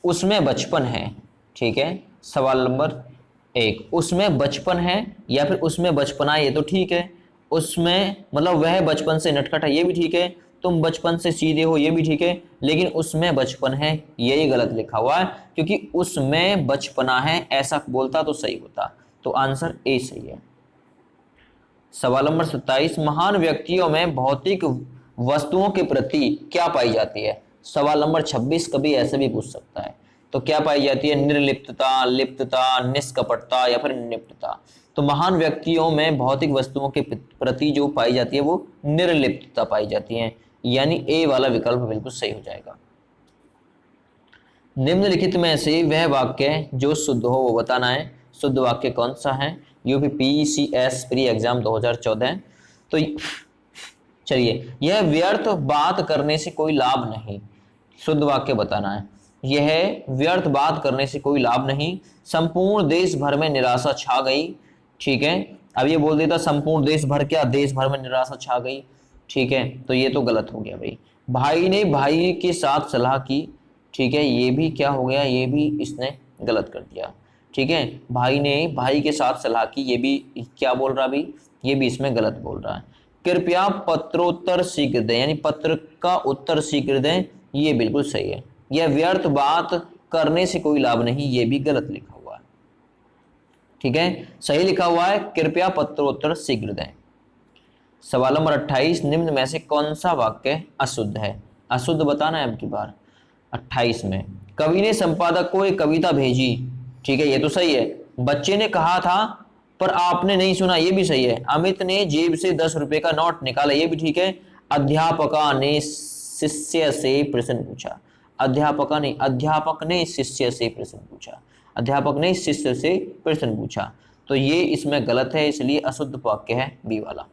उसमें बचपन है। ठीक है, सवाल नंबर 1, उसमें बचपन है या फिर उसमें बचपना, ये तो ठीक है। उसमें मतलब वह बचपन से नटखट है, ये भी ठीक है। तुम बचपन से सीधे हो, ये भी ठीक है। लेकिन उसमें बचपन है, यही गलत लिखा हुआ है, क्योंकि उसमें बचपना है ऐसा बोलता तो सही होता। तो आंसर ए सही है। सवाल नंबर 27, महान व्यक्तियों में भौतिक वस्तुओं के प्रति क्या पाई जाती है? सवाल नंबर 26 कभी ऐसे भी पूछ सकता है। तो क्या पाई जाती है? निर्लिप्तता, लिप्तता, निष्कपटता या फिर निप्तता। तो महान व्यक्तियों में भौतिक वस्तुओं के प्रति जो पाई जाती है वो निर्लिप्तता पाई जाती है, यानी ए वाला विकल्प बिल्कुल सही हो जाएगा। निम्नलिखित में से वह वाक्य जो शुद्ध हो वो बताना है। शुद्ध वाक्य कौन सा है? UPPCS pre exam 2014। तो चलिए, यह व्यर्थ बात करने से कोई लाभ नहीं, शुद्ध वाक्य बताना है। यह व्यर्थ बात करने से कोई लाभ नहीं, संपूर्ण देश भर में निराशा छा गई। ठीक है, अब ये बोल देता संपूर्ण देश भर, क्या देश भर में निराशा छा गई। ठीक है, तो ये तो गलत हो गया भाई। भाई ने भाई के साथ सलाह की, ठीक है, ये भी क्या हो गया, ये भी इसने गलत कर दिया। ठीक है, भाई ने भाई के साथ सलाह की, ये भी क्या बोल रहा भाई, ये भी इसमें गलत बोल रहा है। कृपया पत्रोत्तर शीघ्र दें, यानी पत्र का उत्तर शीघ्र दें, ये बिल्कुल सही है। यह व्यर्थ बात करने से कोई लाभ नहीं, ये भी गलत लिखा हुआ है। ठीक है, सही लिखा हुआ है, कृपया पत्रोत्तर शीघ्र दें। सवाल नंबर 28, निम्न में से कौन सा वाक्य अशुद्ध है? अशुद्ध बताना है अब की बार। 28 में, कवि ने संपादक को एक कविता भेजी, ठीक है, ये तो सही है। बच्चे ने कहा था पर आपने नहीं सुना, ये भी सही है। अमित ने जेब से 10 रुपए का नोट निकाला, ये भी ठीक है। अध्यापका ने शिष्य से प्रश्न पूछा, अध्यापका नहीं, अध्यापक ने शिष्य से प्रश्न पूछा, अध्यापक ने शिष्य से प्रश्न पूछा, तो ये इसमें गलत है, इसलिए अशुद्ध वाक्य है बी वाला।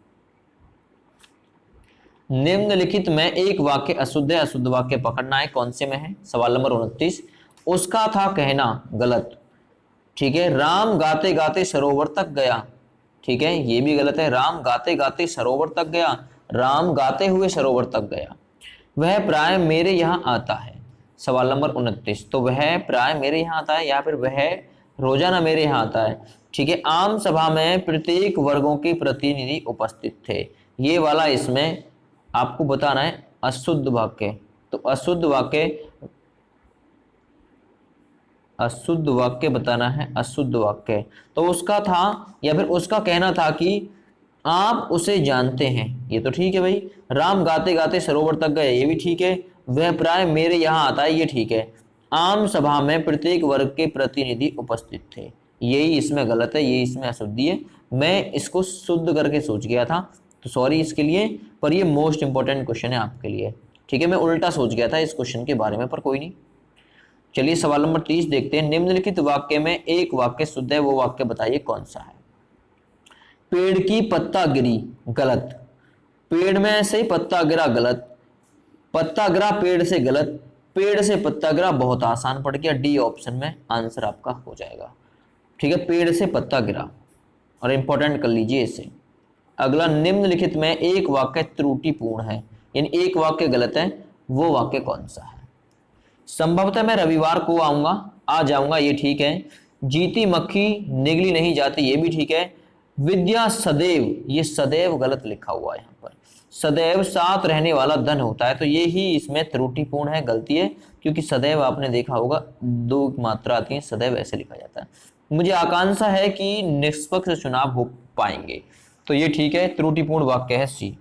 निम्नलिखित में एक वाक्य अशुद्ध है, अशुद्ध वाक्य पकड़ना है, कौन से में है? सवाल नंबर 29, उसका था कहना, गलत, ठीक है। राम गाते गाते सरोवर तक गया, ठीक है, ये भी गलत है। राम गाते गाते सरोवर तक गया, राम गाते हुए सरोवर तक गया। वह प्राय मेरे यहाँ आता है, सवाल नंबर 29, तो वह प्राय मेरे यहाँ आता है या फिर वह रोजाना मेरे यहाँ आता है, ठीक है। आम सभा में प्रत्येक वर्गों के प्रतिनिधि उपस्थित थे, ये वाला इसमें आपको बताना है अशुद्ध वाक्य। तो अशुद्ध वाक्य बताना है, अशुद्ध वाक्य। तो उसका था या फिर उसका कहना था कि आप उसे जानते हैं, ये तो ठीक है भाई। राम गाते गाते सरोवर तक गए, ये भी ठीक है। वह प्राय मेरे यहाँ आता है, ये ठीक है। आम सभा में प्रत्येक वर्ग के प्रतिनिधि उपस्थित थे, यही इसमें गलत है, ये इसमें अशुद्धि है। मैं इसको शुद्ध करके सोच गया था, तो सॉरी इसके लिए, पर ये मोस्ट इंपॉर्टेंट क्वेश्चन है आपके लिए, ठीक है। मैं उल्टा सोच गया था इस क्वेश्चन के बारे में, पर कोई नहीं। चलिए सवाल नंबर 30 देखते हैं। निम्नलिखित वाक्य में एक वाक्य शुद्ध है, वो वाक्य बताइए कौन सा है? पेड़ की पत्ता गिरी, गलत। पेड़ में से पत्ता गिरा, गलत। पत्ता गिरा पेड़ से, गलत। पेड़ से पत्ता गिरा बहुत आसान पड़ गया, डी ऑप्शन में आंसर आपका हो जाएगा, ठीक है। पेड़ से पत्ता गिरा, और इंपॉर्टेंट कर लीजिए इसे। अगला, निम्नलिखित में एक वाक्य त्रुटिपूर्ण है, यानी एक वाक्य गलत है, वो वाक्य कौन सा है? संभवतः मैं रविवार को आ जाऊंगा, ये ठीक है। जीती मक्खी निगली नहीं जाती, ये भी ठीक है। विद्या सदैव, ये सदैव गलत लिखा हुआ है यहाँ पर। सदैव साथ रहने वाला धन होता है, तो ये ही इसमें त्रुटिपूर्ण है, गलती है, क्योंकि सदैव आपने देखा होगा 2 मात्रा आती है, सदैव ऐसे लिखा जाता है। मुझे आकांक्षा है कि निष्पक्ष चुनाव हो पाएंगे, तो ये ठीक है, त्रुटिपूर्ण वाक्य है सी।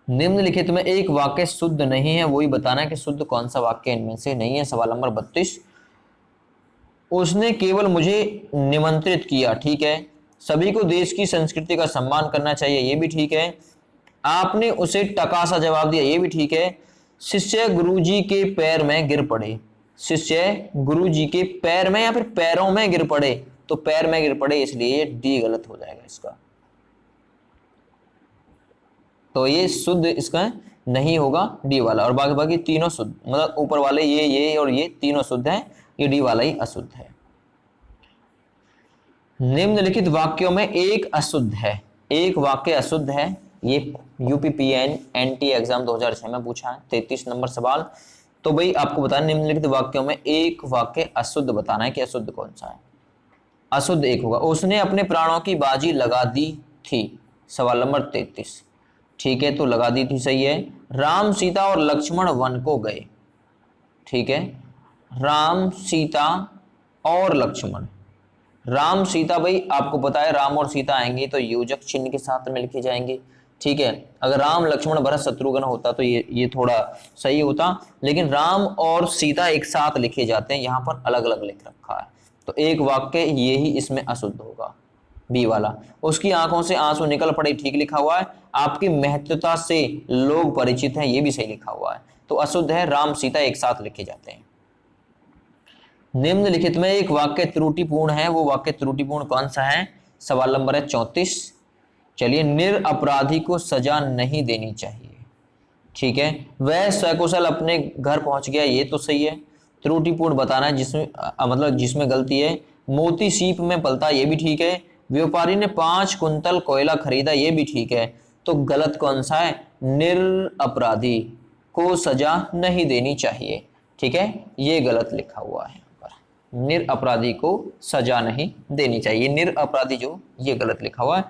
निम्नलिखित में एक वाक्य शुद्ध नहीं है, वही बताना है कि शुद्ध कौन सा वाक्य इनमें से नहीं है। सवाल नंबर 32, उसने केवल मुझे निमंत्रित किया, ठीक है। सभी को देश की संस्कृति का सम्मान करना चाहिए, ये भी ठीक है। आपने उसे टका सा जवाब दिया, ये भी ठीक है। शिष्य गुरुजी के पैर में गिर पड़े, शिष्य गुरुजी के पैर में या फिर पैरों में गिर पड़े, तो पैर में गिर पड़े, इसलिए डी गलत हो जाएगा इसका। तो ये शुद्ध इसका नहीं होगा, डी वाला। और बाकी बाकी तीनों शुद्ध, मतलब ऊपर वाले ये और ये तीनों शुद्ध हैं, ये डी वाला ही अशुद्ध है। निम्नलिखित वाक्यों में एक अशुद्ध है, एक वाक्य अशुद्ध है, ये यूपीपीएन एनटी एग्जाम 2006 में पूछा है, 33 नंबर सवाल। तो भाई आपको बताना, निम्नलिखित वाक्यों में एक वाक्य अशुद्ध बताना है कि अशुद्ध कौन सा है। अशुद्ध एक होगा, उसने अपने प्राणों की बाजी लगा दी थी, सवाल नंबर 33, ठीक है, तो लगा दी थी, सही है। राम सीता और लक्ष्मण वन को गए, ठीक है। राम सीता और लक्ष्मण, राम सीता, भाई आपको पता है राम और सीता आएंगे तो योजक चिन्ह के साथ में लिखे जाएंगे, ठीक है। अगर राम लक्ष्मण भरत शत्रुघ्न होता तो ये थोड़ा सही होता, लेकिन राम और सीता एक साथ लिखे जाते हैं, यहाँ पर अलग अलग लिख रखा है, तो एक वाक्य ये ही इसमें अशुद्ध होगा, बी वाला। उसकी आंखों से आंसू निकल पड़े, ठीक लिखा हुआ है। आपकी महत्वता से लोग परिचित हैं, ये भी सही लिखा हुआ है, तो अशुद्ध है, राम सीता एक साथ लिखे जाते हैं। निम्नलिखित में एक वाक्य त्रुटिपूर्ण है, वो वाक्य त्रुटिपूर्ण कौन सा है? सवाल नंबर है 34। चलिए, निरपराधी को सजा नहीं देनी चाहिए, ठीक है। वह सकुशल अपने घर पहुंच गया, ये तो सही है। त्रुटिपूर्ण बताना है जिसमें मतलब जिसमें गलती है। मोती सीप में पलता, ये भी ठीक है। व्यापारी ने 5 कुंतल कोयला खरीदा, ये भी ठीक है। तो गलत कौन सा है? निरपराधी को सजा नहीं देनी चाहिए, ठीक है, ये गलत लिखा हुआ है। निरपराधी को सजा नहीं देनी चाहिए, निरपराधी जो, ये गलत लिखा हुआ है,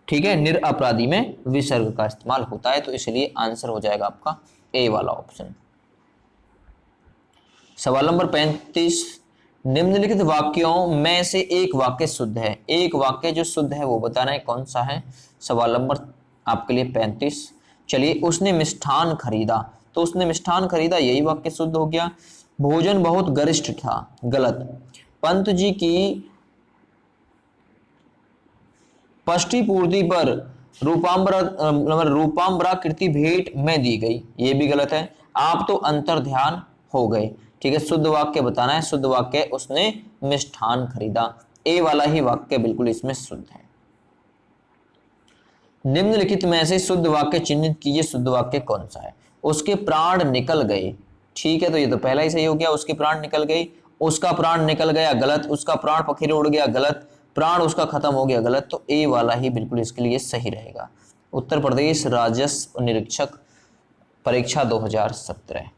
ठीक है। निरपराधी में विसर्ग का इस्तेमाल होता है, तो इसलिए आंसर हो जाएगा आपका ए वाला ऑप्शन। सवाल नंबर 35, निम्नलिखित वाक्यों में से एक वाक्य शुद्ध है। एक वाक्य जो शुद्ध है वो बताना है, कौन सा है। सवाल नंबर आपके लिए 35। चलिए, उसने मिष्ठान खरीदा, तो उसने मिष्ठान खरीदा, यही वाक्य शुद्ध हो गया। भोजन बहुत गरिष्ठ था, गलत। पंत जी की पष्टी पूर्ति पर रूपाम्बराकृति भेंट में दी गई, ये भी गलत है। आप तो अंतर ध्यान हो गए। ठीक है, शुद्ध वाक्य बताना है। शुद्ध वाक्य, उसने मिष्ठान खरीदा, ए वाला ही वाक्य बिल्कुल इसमें शुद्ध है। निम्नलिखित में से शुद्ध वाक्य चिन्हित कीजिए, शुद्ध वाक्य कौन सा है। उसके प्राण निकल गए, ठीक है, तो ये तो पहला ही सही हो गया। उसके प्राण निकल गए, उसका प्राण निकल गया, गलत। उसका प्राण पखेरु उड़ गया, गलत। प्राण उसका खत्म हो गया, गलत। तो ए वाला ही बिल्कुल इसके लिए सही रहेगा। उत्तर प्रदेश राजस्व निरीक्षक परीक्षा 2017।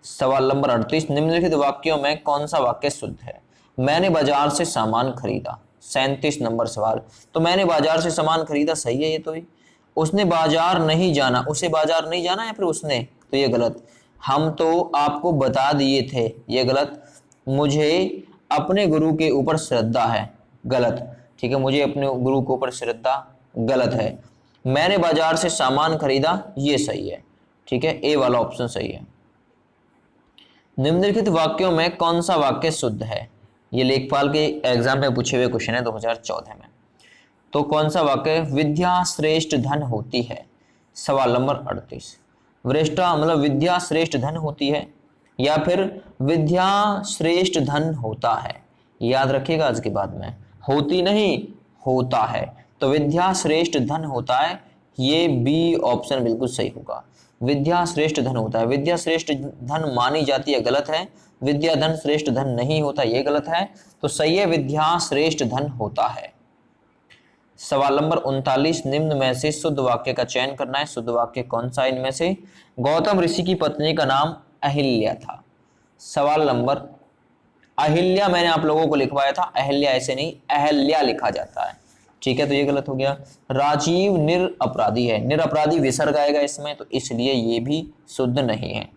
सवाल नंबर 38। निम्नलिखित वाक्यों में कौन सा वाक्य शुद्ध है। मैंने बाजार से सामान खरीदा, 37 नंबर सवाल। तो मैंने बाजार से सामान खरीदा, सही है ये तो ही। उसने बाजार नहीं जाना, उसे बाजार नहीं जाना या फिर उसने, तो ये गलत। हम तो आपको बता दिए थे, ये गलत। मुझे अपने गुरु के ऊपर श्रद्धा है, गलत। ठीक है, मुझे अपने गुरु के ऊपर श्रद्धा, गलत है। मैंने बाजार से सामान खरीदा, ये सही है। ठीक है, ए वाला ऑप्शन सही है। निम्नलिखित वाक्यों में कौन सा वाक्य शुद्ध है। ये लेखपाल के एग्जाम में पूछे हुए क्वेश्चन है 2014 में। तो कौन सा वाक्य, विद्या श्रेष्ठ धन होती है। सवाल नंबर 38। वरिष्ठा मतलब विद्या श्रेष्ठ धन होती है, या फिर विद्या श्रेष्ठ धन होता है। याद रखिएगा आज के बाद में, होती नहीं, होता है। तो विद्या श्रेष्ठ धन होता है, ये बी ऑप्शन बिल्कुल सही होगा। विद्या श्रेष्ठ धन होता है, विद्या श्रेष्ठ धन मानी जाती है, गलत है। विद्या धन श्रेष्ठ धन नहीं होता, ये गलत है। तो सही है, विद्या श्रेष्ठ धन होता है। सवाल नंबर 39। निम्न में से शुद्ध वाक्य का चयन करना है। शुद्ध वाक्य कौन सा इनमें से। गौतम ऋषि की पत्नी का नाम अहिल्या था। सवाल नंबर, अहिल्या मैंने आप लोगों को लिखवाया था, अहिल्या ऐसे नहीं, अहल्या लिखा जाता है। ठीक है, तो ये गलत हो गया। राजीव निरपराधी है, निरपराधी विसर्ग आएगा इसमें, तो इसलिए ये भी शुद्ध नहीं है।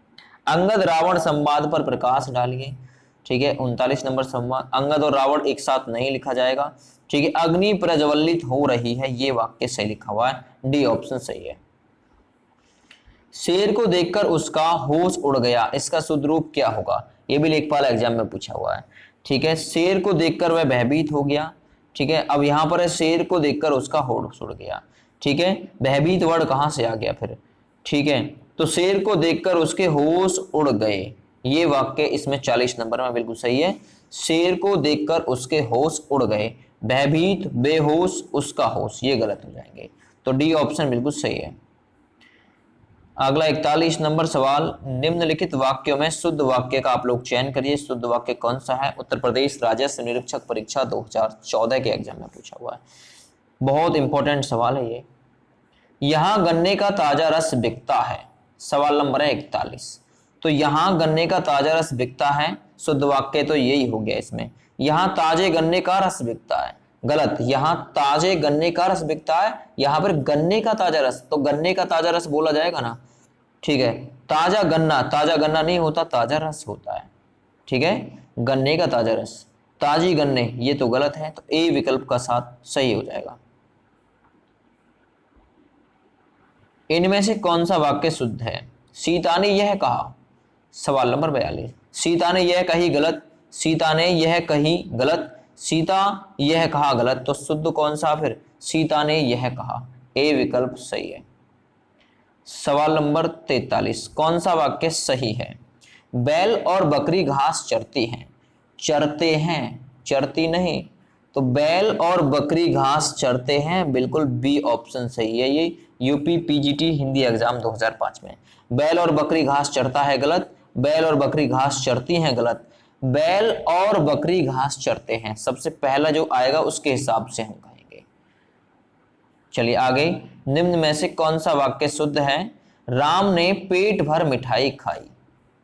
अंगद रावण संवाद पर प्रकाश डालिए। ठीक है, 39 नंबर संवाद, अंगद और रावण एक साथ नहीं लिखा जाएगा। ठीक है, अग्नि प्रज्वलित हो रही है, ये वाक्य सही लिखा हुआ है, डी ऑप्शन सही है। शेर को देखकर उसका होश उड़ गया, इसका शुद्ध रूप क्या होगा। ये भी लेखपाल एग्जाम में पूछा हुआ है। ठीक है, शेर को देखकर वह भयभीत हो गया। ठीक है, अब यहां पर है शेर को देखकर उसका होश उड़ गया। ठीक है, भयभीत वर्ड कहां से आ गया फिर। ठीक है, तो शेर को देखकर उसके होश उड़ गए, ये वाक्य इसमें 40 नंबर में बिल्कुल सही है। शेर को देखकर उसके होश उड़ गए, भयभीत, बेहोश, उसका होश, ये गलत हो जाएंगे। तो डी ऑप्शन बिल्कुल सही है। अगला 41 नंबर सवाल। निम्नलिखित वाक्यों में शुद्ध वाक्य का आप लोग चयन करिए। शुद्ध वाक्य कौन सा है। उत्तर प्रदेश राजस्व निरीक्षक परीक्षा 2014 के एग्जाम में पूछा हुआ है, बहुत इंपॉर्टेंट सवाल है ये। यहां गन्ने का ताजा रस बिकता है। सवाल नंबर है 41। तो यहां गन्ने का ताजा रस बिकता है, शुद्ध वाक्य तो यही हो गया इसमें। यहां ताजे गन्ने का रस बिकता है, गलत। यहां ताजे गन्ने का रस बिकता है, यहां पर गन्ने का ताजा रस, तो गन्ने का ताजा रस बोला जाएगा ना। ठीक है, ताजा गन्ना नहीं होता, ताजा रस होता है। ठीक है, गन्ने का ताजा रस, ताजी गन्ने, ये तो गलत है। तो ए विकल्प का साथ सही हो जाएगा। इनमें से कौन सा वाक्य शुद्ध है। सीता ने यह कहा। सवाल नंबर 42। सीता ने यह कही, गलत। सीता ने यह कही, गलत। सीता यह कहा, गलत। तो शुद्ध कौन सा फिर, सीता ने यह कहा, ए विकल्प सही है। सवाल नंबर 43। कौन सा वाक्य सही है। बैल और बकरी घास चरती हैं, चरते हैं, चरती नहीं। तो बैल और बकरी घास चरते हैं, बिल्कुल बी ऑप्शन सही है। ये यूपी पीजीटी हिंदी एग्जाम 2005 में, बैल और बकरी घास चरता है, गलत। बैल और बकरी घास चरती हैं, गलत। बैल और बकरी घास चरते हैं, सबसे पहला जो आएगा उसके हिसाब से हम कहेंगे। चलिए आगे। निम्न में से कौन सा वाक्य शुद्ध है। राम ने पेट भर मिठाई खाई।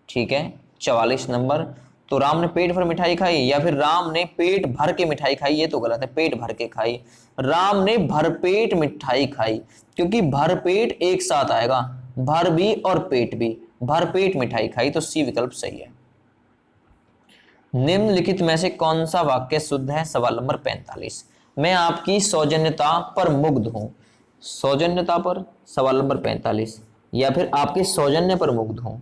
ठीक है, 44 नंबर। तो राम ने पेट भर मिठाई खाई, या फिर राम ने पेट भर के मिठाई खाई, ये तो गलत है, पेट भर के खाई। राम ने भरपेट मिठाई खाई, क्योंकि भरपेट एक साथ आएगा, भर भी और पेट भी, भरपेट मिठाई खाई, तो सी विकल्प सही है। निम्नलिखित में से कौन सा वाक्य शुद्ध है? सवाल नंबर 45। मैं आपकी सौजन्यता पर मुग्ध हूं। सौजन्यता पर, सवाल नंबर 45, या फिर आपके सौजन्य पर मुग्ध हूं।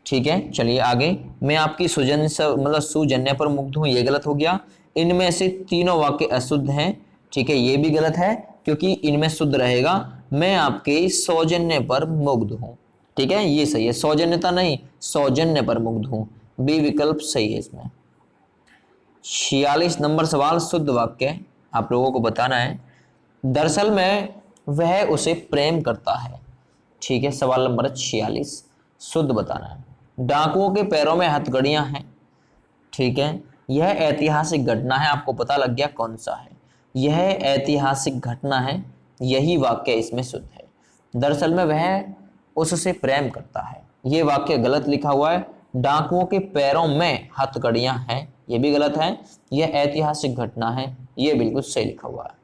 ठीक है, चलिए आगे। मैं आपकी सुजन्य पर मुग्ध हूं, ये गलत हो गया। इनमें से तीनों वाक्य अशुद्ध हैं। ठीक है, ये भी गलत है क्योंकि इनमें शुद्ध रहेगा मैं आपके सौजन्य पर मुग्ध हूं। ठीक है, ये सही है, सौजन्यता नहीं, सौजन्य पर मुग्ध हूं, बी विकल्प सही है इसमें। 46 नंबर सवाल, शुद्ध वाक्य आप लोगों को बताना है। दरअसल में वह उसे प्रेम करता है। ठीक है, सवाल नंबर 46 शुद्ध बताना है। डाकुओं के पैरों में हथकड़ियां हैं। ठीक है, यह ऐतिहासिक घटना है, आपको पता लग गया कौन सा है। यह ऐतिहासिक घटना है, यही वाक्य इसमें शुद्ध है। दरअसल में वह उससे प्रेम करता है, ये वाक्य गलत लिखा हुआ है। डाकुओं के पैरों में हथकड़ियां हैं, ये भी गलत है। यह ऐतिहासिक घटना है, ये बिल्कुल सही लिखा हुआ है।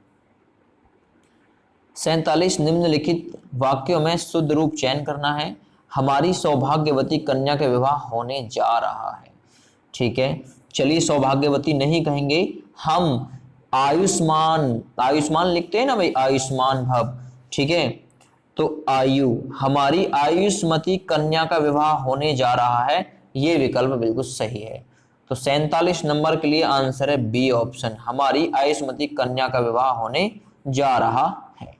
47 निम्नलिखित वाक्यों में शुद्ध रूप चयन करना है। हमारी सौभाग्यवती कन्या के विवाह होने जा रहा है। ठीक है, चलिए सौभाग्यवती नहीं कहेंगे हम, आयुष्मान, आयुष्मान लिखते हैं ना भाई, आयुष्मान भव। ठीक है, तो आयु, हमारी आयुष्मती कन्या का विवाह होने जा रहा है, ये विकल्प बिल्कुल सही है। तो 47 नंबर के लिए आंसर है बी ऑप्शन, हमारी आयुष्मती कन्या का विवाह होने जा रहा है।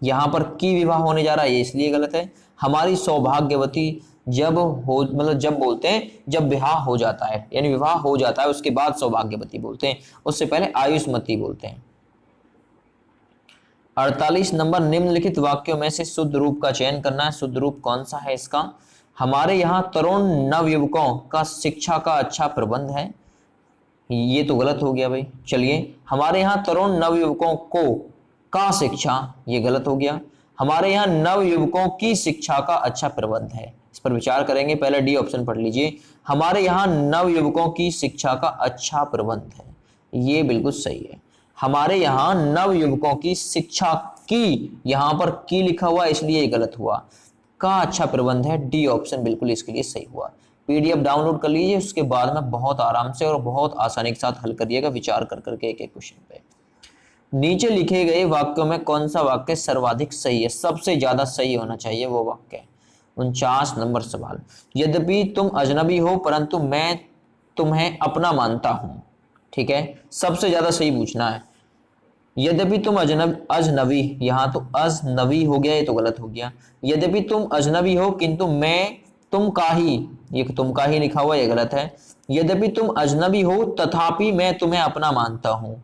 यहां पर की विवाह होने जा रहा है, ये इसलिए गलत है। हमारी सौभाग्यवती जब हो, जब बोलते हैं जब विवाह हो जाता है, यानी विवाह हो जाता है उसके बाद सौभाग्यवती बोलते हैं, उससे पहले आयुष्मती बोलते हैं। 48 नंबर, निम्नलिखित वाक्यों में से शुद्ध रूप का चयन करना है। शुद्ध रूप कौन सा है इसका? हमारे यहाँ तरुण नवयुवकों का शिक्षा का अच्छा प्रबंध है, ये तो गलत हो गया भाई। चलिए, हमारे यहाँ तरुण नवयुवकों को का शिक्षा, ये गलत हो गया। हमारे यहाँ नवयुवकों की शिक्षा का अच्छा प्रबंध है, इस पर विचार करेंगे। पहले डी ऑप्शन पढ़ लीजिए, हमारे यहाँ नवयुवकों की शिक्षा का अच्छा प्रबंध है, ये बिल्कुल सही है। हमारे यहाँ नवयुवकों की शिक्षा की, यहाँ पर की लिखा हुआ इसलिए गलत हुआ, का अच्छा प्रबंध है, डी ऑप्शन बिल्कुल इसके लिए सही हुआ। पीडीएफ डाउनलोड कर लीजिए, उसके बाद में बहुत आराम से और बहुत आसानी के साथ हल करिएगा, विचार कर करके एक एक क्वेश्चन पे। नीचे लिखे गए वाक्यों में कौन सा वाक्य सर्वाधिक सही है? सबसे ज्यादा सही होना चाहिए वो वाक्य। 49 नंबर सवाल, यद्यपि तुम अजनबी हो परंतु मैं तुम्हें अपना मानता हूं। ठीक है, सबसे ज्यादा सही पूछना है। यद्यपि तुम अजनबी, यहां तो अजनबी हो गया, ये तो गलत हो गया। यद्यपि तुम अजनबी हो किंतु मैं तुम का ही, ये तुम का ही लिखा हुआ, ये गलत है। यद्यपि तुम अजनबी हो तथापि मैं तुम्हें अपना मानता हूं,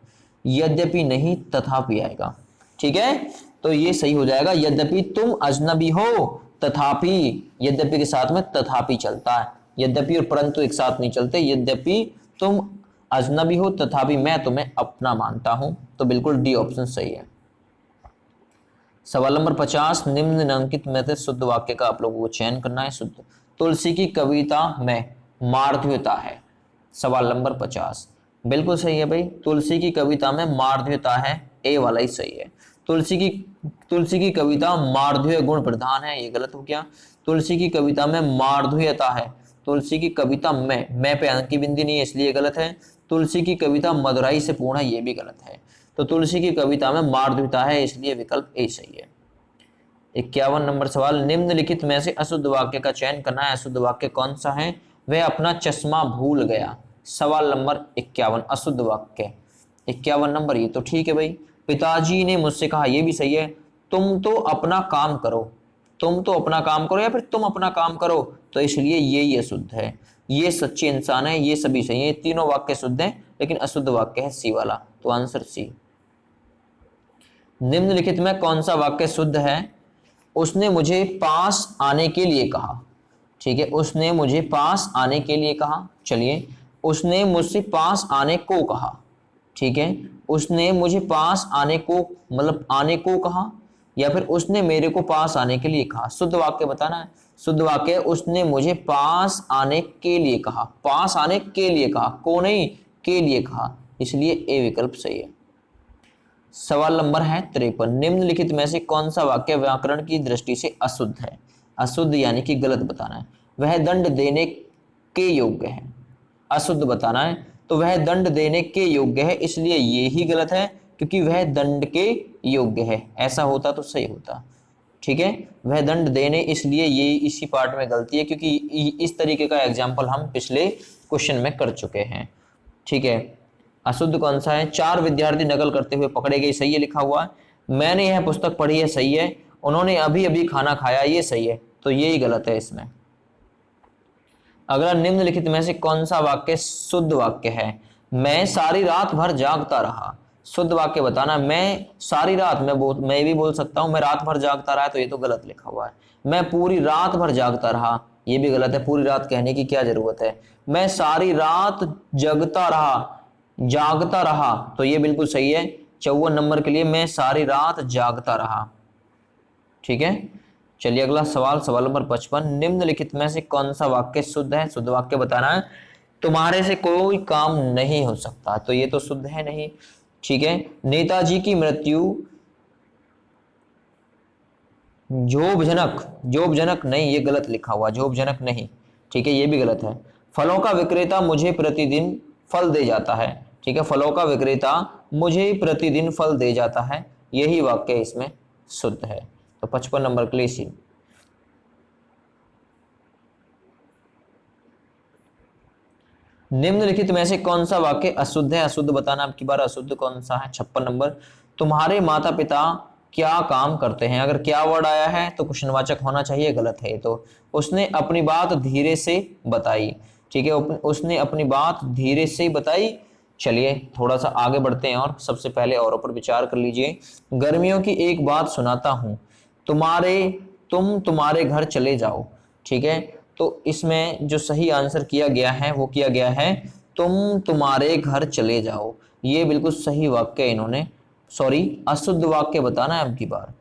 यद्यपि नहीं तथापि आएगा। ठीक है, तो ये सही हो जाएगा, यद्यपि तुम अजनबी हो तथापि, यद्यपि के साथ में तथापि चलता है, यद्यपि और परंतु एक साथ नहीं चलते। यद्यपि तुम अजनबी हो तथापि मैं तुम्हें अपना मानता हूं, तो बिल्कुल डी ऑप्शन सही है। सवाल नंबर 50, निम्नलिखित में से शुद्ध वाक्य का आप लोगों को चयन करना है। शुद्ध, तुलसी की कविता में मार्दव्यता है। सवाल नंबर 50 बिल्कुल सही है भाई, तुलसी की कविता में मार्दव्यता है, ए वाला ही सही है। तुलसी की कविता मार्दव्य गुण प्रधान है, ये गलत हो गया। तुलसी की कविता में मार्दव्यता है, तुलसी की कविता में, मैं पे अंक की बिंदी नहीं है इसलिए गलत है। तुलसी की कविता मधुराई से पूर्ण है, ये भी गलत है। तो तुलसी की कविता में मार्दव्यता है, इसलिए विकल्प ए सही है। 51 नंबर सवाल, निम्नलिखित में से अशुद्ध वाक्य का चयन करना है। अशुद्ध वाक्य कौन सा है? वह अपना चश्मा भूल गया। सवाल नंबर 51 अशुद्ध वाक्य। 51 नंबर, ये तो ठीक है भाई। पिताजी ने मुझसे कहा, ये भी सही है। तुम तो अपना काम करो, तुम तो अपना काम करो, या फिर तुम अपना काम करो, तो इसलिए ये अशुद्ध है। ये सच्चे इंसान है, ये सभी सही है, तीनों वाक्य शुद्ध हैं, लेकिन अशुद्ध वाक्य है सी वाला, तो आंसर सी। निम्नलिखित में कौन सा वाक्य शुद्ध है? उसने मुझे पास आने के लिए कहा। ठीक है, उसने मुझे पास आने के लिए कहा। चलिए, उसने मुझसे पास आने को कहा। ठीक है, उसने मुझे पास आने को, आने को कहा, या फिर उसने मेरे को पास आने के लिए कहा। शुद्ध वाक्य बताना है। शुद्ध वाक्य, उसने मुझे पास आने के लिए कहा, पास आने के लिए कहा, को नहीं, के लिए कहा, इसलिए ए विकल्प सही है। सवाल नंबर है 53, निम्नलिखित में से कौन सा वाक्य व्याकरण की दृष्टि से अशुद्ध है? अशुद्ध यानी कि गलत बताना है। वह दंड देने के योग्य है। अशुद्ध बताना है, तो वह दंड देने के योग्य है, इसलिए ये ही गलत है क्योंकि वह दंड के योग्य है। ऐसा होता तो सही होता। ठीक है, वह दंड देने, इसलिए ये इसी पार्ट में गलती है क्योंकि इस तरीके का एग्जाम्पल हम पिछले क्वेश्चन में कर चुके हैं। ठीक है, अशुद्ध कौन सा है? 4 विद्यार्थी नकल करते हुए पकड़े गए, सही है लिखा हुआ है। मैंने यह पुस्तक पढ़ी है, सही है। उन्होंने अभी अभी खाना खाया, ये सही है, तो ये ही गलत है इसमें। अगला, निम्नलिखित में से कौन सा वाक्य शुद्ध वाक्य है? मैं सारी रात भर जागता रहा। शुद्ध वाक्य बताना। मैं सारी रात, मैं भी बोल सकता हूं मैं रात भर जागता रहा, तो ये तो गलत लिखा हुआ है। मैं पूरी रात भर जागता रहा, ये भी गलत है, पूरी रात कहने की क्या जरूरत है। मैं सारी रात जगता रहा, जागता रहा, तो ये बिल्कुल सही है। 54 नंबर के लिए मैं सारी रात जागता रहा। ठीक है, चलिए अगला सवाल, सवाल नंबर 55। निम्नलिखित में से कौन सा वाक्य शुद्ध है? शुद्ध वाक्य बताना है। तुम्हारे से कोई काम नहीं हो सकता, तो ये तो शुद्ध है नहीं। ठीक है, नेताजी की मृत्यु जोबजनक नहीं, ये गलत लिखा हुआ, जोबजनक नहीं। ठीक है, ये भी गलत है। फलों का विक्रेता मुझे प्रतिदिन फल दे जाता है। ठीक है, फलों का विक्रेता मुझे प्रतिदिन फल दे जाता है, यही वाक्य इसमें शुद्ध है। तो 55 नंबर के लिए सी। निम्नलिखित में से कौन सा वाक्य अशुद्ध है? अशुद्ध बताना, अब की बार अशुद्ध कौन सा है? 56 नंबर। तुम्हारे माता पिता क्या काम करते हैं? अगर क्या वर्ड आया है तो क्वेश्चनवाचक होना चाहिए, गलत है। तो उसने अपनी बात धीरे से बताई। ठीक है, उसने अपनी बात धीरे से बताई। चलिए थोड़ा सा आगे बढ़ते हैं और सबसे पहले और पर विचार कर लीजिए। गर्मियों की एक बात सुनाता हूं, तुम तुम्हारे घर चले जाओ। ठीक है, तो इसमें जो सही आंसर किया गया है वो किया गया है तुम तुम्हारे घर चले जाओ, ये बिल्कुल सही वाक्य इन्होंने, सॉरी अशुद्ध वाक्य बताना है अब की बार।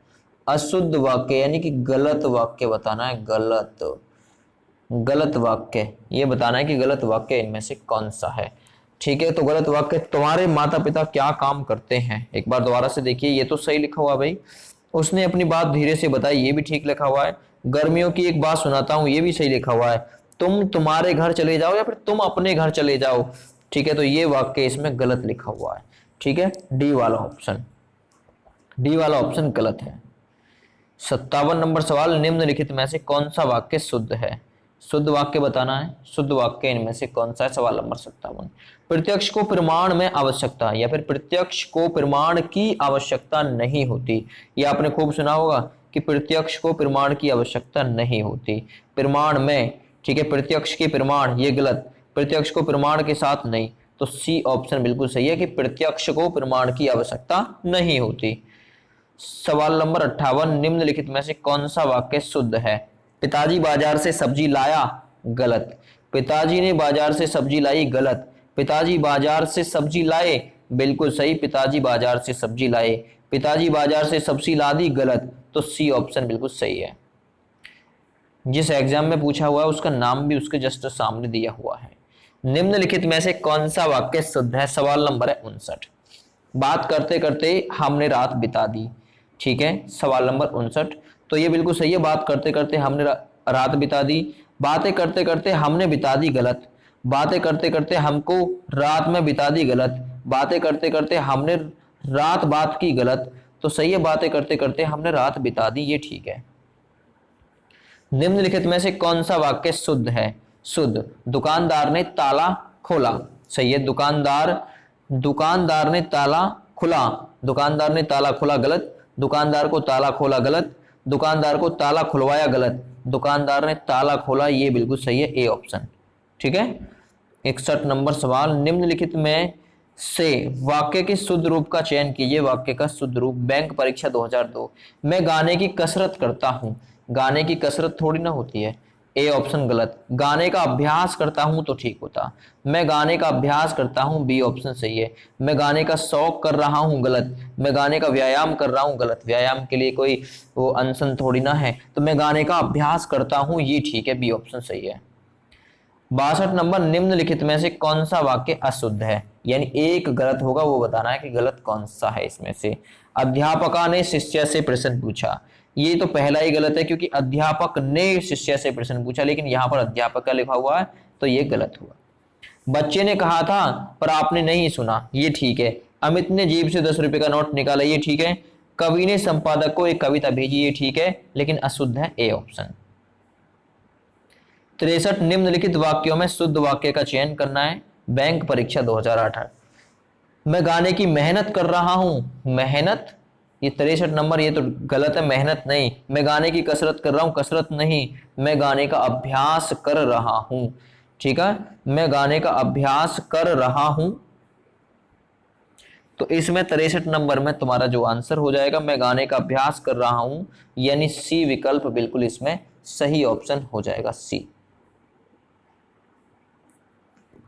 अशुद्ध वाक्य यानी कि गलत वाक्य बताना है, गलत वाक्य ये बताना है कि गलत वाक्य इनमें से कौन सा है। ठीक है, तो गलत वाक्य तुम्हारे माता पिता क्या काम करते हैं, एक बार दोबारा से देखिए, ये तो सही लिखा हुआ भाई। उसने अपनी बात धीरे से बताई, ये भी ठीक लिखा हुआ है। गर्मियों की एक बात सुनाता हूं, ये भी सही लिखा हुआ है। तुम तुम्हारे घर चले जाओ या फिर तुम अपने घर चले जाओ। ठीक है, तो ये वाक्य इसमें गलत लिखा हुआ है। ठीक है, डी वाला ऑप्शन गलत है। 57 नंबर सवाल, निम्नलिखित में से कौन सा वाक्य शुद्ध है? शुद्ध वाक्य बताना है। शुद्ध वाक्य इनमें से कौन सा है? सवाल नंबर 57। प्रत्यक्ष को प्रमाण में आवश्यकता या फिर प्रत्यक्ष को प्रमाण की आवश्यकता नहीं होती, ये आपने खूब सुना होगा कि प्रत्यक्ष को प्रमाण की आवश्यकता नहीं होती, प्रमाण में। ठीक है, प्रत्यक्ष के प्रमाण, ये गलत, प्रत्यक्ष को प्रमाण के साथ नहीं, तो सी ऑप्शन बिल्कुल सही है कि प्रत्यक्ष को प्रमाण की आवश्यकता नहीं होती। सवाल नंबर 58, निम्नलिखित में से कौन सा वाक्य शुद्ध है? पिताजी बाजार से सब्जी लाया, गलत। पिताजी ने बाजार से सब्जी लाई, गलत। पिताजी बाजार से सब्जी लाए, बिल्कुल सही, पिताजी बाजार से सब्जी लाए। पिताजी बाजार से सब्जी ला दी, गलत। तो सी ऑप्शन बिल्कुल सही है। जिस एग्जाम में पूछा हुआ है उसका नाम भी उसके जस्ट सामने दिया हुआ है। निम्नलिखित में से कौन सा वाक्य शुद्ध है? सवाल नंबर है 59। बात करते करते हमने रात बिता दी। ठीक है, सवाल नंबर 59, तो ये बिल्कुल सही है, बात करते करते हमने रात बिता दी। बातें करते करते हमने बिता दी, गलत। बातें करते करते हमको रात में बिता दी, गलत। बातें करते करते हमने रात बात की, गलत। तो सही है, बातें करते करते हमने रात बिता दी, ये ठीक है। निम्नलिखित में से कौन सा वाक्य शुद्ध है? शुद्ध, दुकानदार ने ताला खोला, सही है। दुकानदार ने ताला खुला, दुकानदार ने ताला खुला, गलत। दुकानदार को ताला खोला, गलत। दुकानदार को ताला खुलवाया, गलत। दुकानदार ने ताला खोला, ये बिल्कुल सही है, ए ऑप्शन। ठीक है, 61 नंबर सवाल, निम्नलिखित में से वाक्य के शुद्ध रूप का चयन कीजिए। वाक्य का शुद्ध रूप, बैंक परीक्षा 2002, मैं गाने की कसरत करता हूं। गाने की कसरत थोड़ी ना होती है, ए ऑप्शन गलत। गाने का अभ्यास करता हूं तो ठीक होता, मैं गाने का अभ्यास करता हूं, बी ऑप्शन सही है। मैं गाने का शौक कर रहा हूं, गलत। मैं गाने का व्यायाम कर रहा हूं, गलत। व्यायाम के लिए कोई वो अनशन थोड़ी ना है, तो मैं गाने का अभ्यास करता हूं, ये ठीक है, बी ऑप्शन सही है। 62 नंबर, निम्नलिखित में से कौन सा वाक्य अशुद्ध है? यानी एक गलत होगा, वो बताना है कि गलत कौन सा है इसमें से। अध्यापका ने शिष्य से प्रश्न पूछा, ये तो पहला ही गलत है क्योंकि अध्यापक ने शिष्य से प्रश्न पूछा, लेकिन यहां पर अध्यापक का लिखा हुआ है, तो ये गलत हुआ। बच्चे ने कहा था पर आपने नहीं सुना, ये ठीक है। अमित ने जेब से 10 रुपए का नोट निकाला, ये ठीक है। कवि ने संपादक को एक कविता भेजी, ये ठीक है, लेकिन अशुद्ध है ए ऑप्शन। 63 निम्नलिखित वाक्यों में शुद्ध वाक्य का चयन करना है। बैंक परीक्षा 2008। मैं गाने की मेहनत कर रहा हूं, मेहनत, ये 63 नंबर, ये तो गलत है, मेहनत नहीं। मैं गाने की कसरत कर रहा हूं, कसरत नहीं। मैं गाने का अभ्यास कर रहा हूं, ठीक है, मैं गाने का अभ्यास कर रहा हूं। तो इसमें 63 नंबर में तुम्हारा जो आंसर हो जाएगा, मैं गाने का अभ्यास कर रहा हूं, यानी सी विकल्प बिल्कुल इसमें सही ऑप्शन हो जाएगा, सी।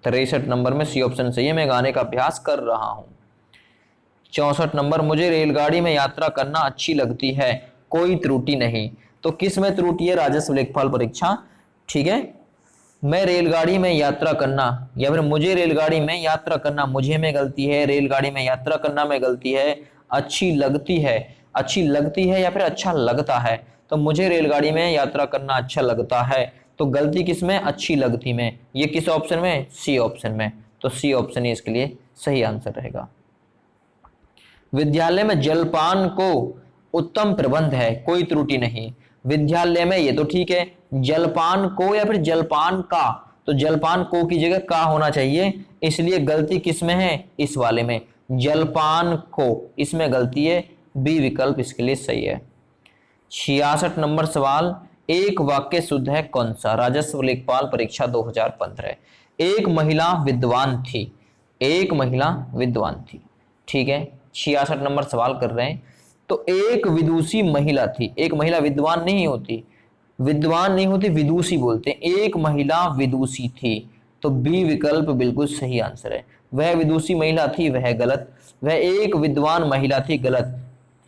63 नंबर में सी ऑप्शन सही है, मैं गाने का अभ्यास कर रहा हूं। 64 नंबर, मुझे रेलगाड़ी में यात्रा करना अच्छी लगती है, कोई त्रुटि नहीं। तो किस में त्रुटि है? राजस्व लेखपाल परीक्षा, ठीक है। मैं रेलगाड़ी में यात्रा करना, या फिर मुझे रेलगाड़ी में यात्रा करना, मुझे में गलती है, रेलगाड़ी में यात्रा करना में गलती है, अच्छी लगती है, अच्छी लगती है या फिर अच्छा लगता है। तो मुझे रेलगाड़ी में यात्रा करना अच्छा लगता है, तो गलती किस में? अच्छी लगती में। ये किस ऑप्शन में? सी ऑप्शन में। तो सी ऑप्शन ही इसके लिए सही आंसर रहेगा। विद्यालय में जलपान को उत्तम प्रबंध है, कोई त्रुटि नहीं। विद्यालय में, ये तो ठीक है, जलपान को या फिर जलपान का, तो जलपान को की जगह का होना चाहिए, इसलिए गलती किस में है? इस वाले में, जलपान को, इसमें गलती है, बी विकल्प इसके लिए सही है। 66 नंबर सवाल, एक वाक्य शुद्ध है कौन सा? राजस्व लेखपाल परीक्षा 2015। एक महिला विद्वान थी, एक महिला विद्वान थी, ठीक है। 66 नंबर सवाल कर रहे हैं। तो एक विदुषी महिला थी, एक महिला विद्वान नहीं होती, विद्वान नहीं होती, विदुषी बोलते हैं। एक महिला विदुषी थी, तो बी विकल्प बिल्कुल सही आंसर है। वह विदुषी महिला थी, वह गलत। वह एक विद्वान महिला थी, गलत।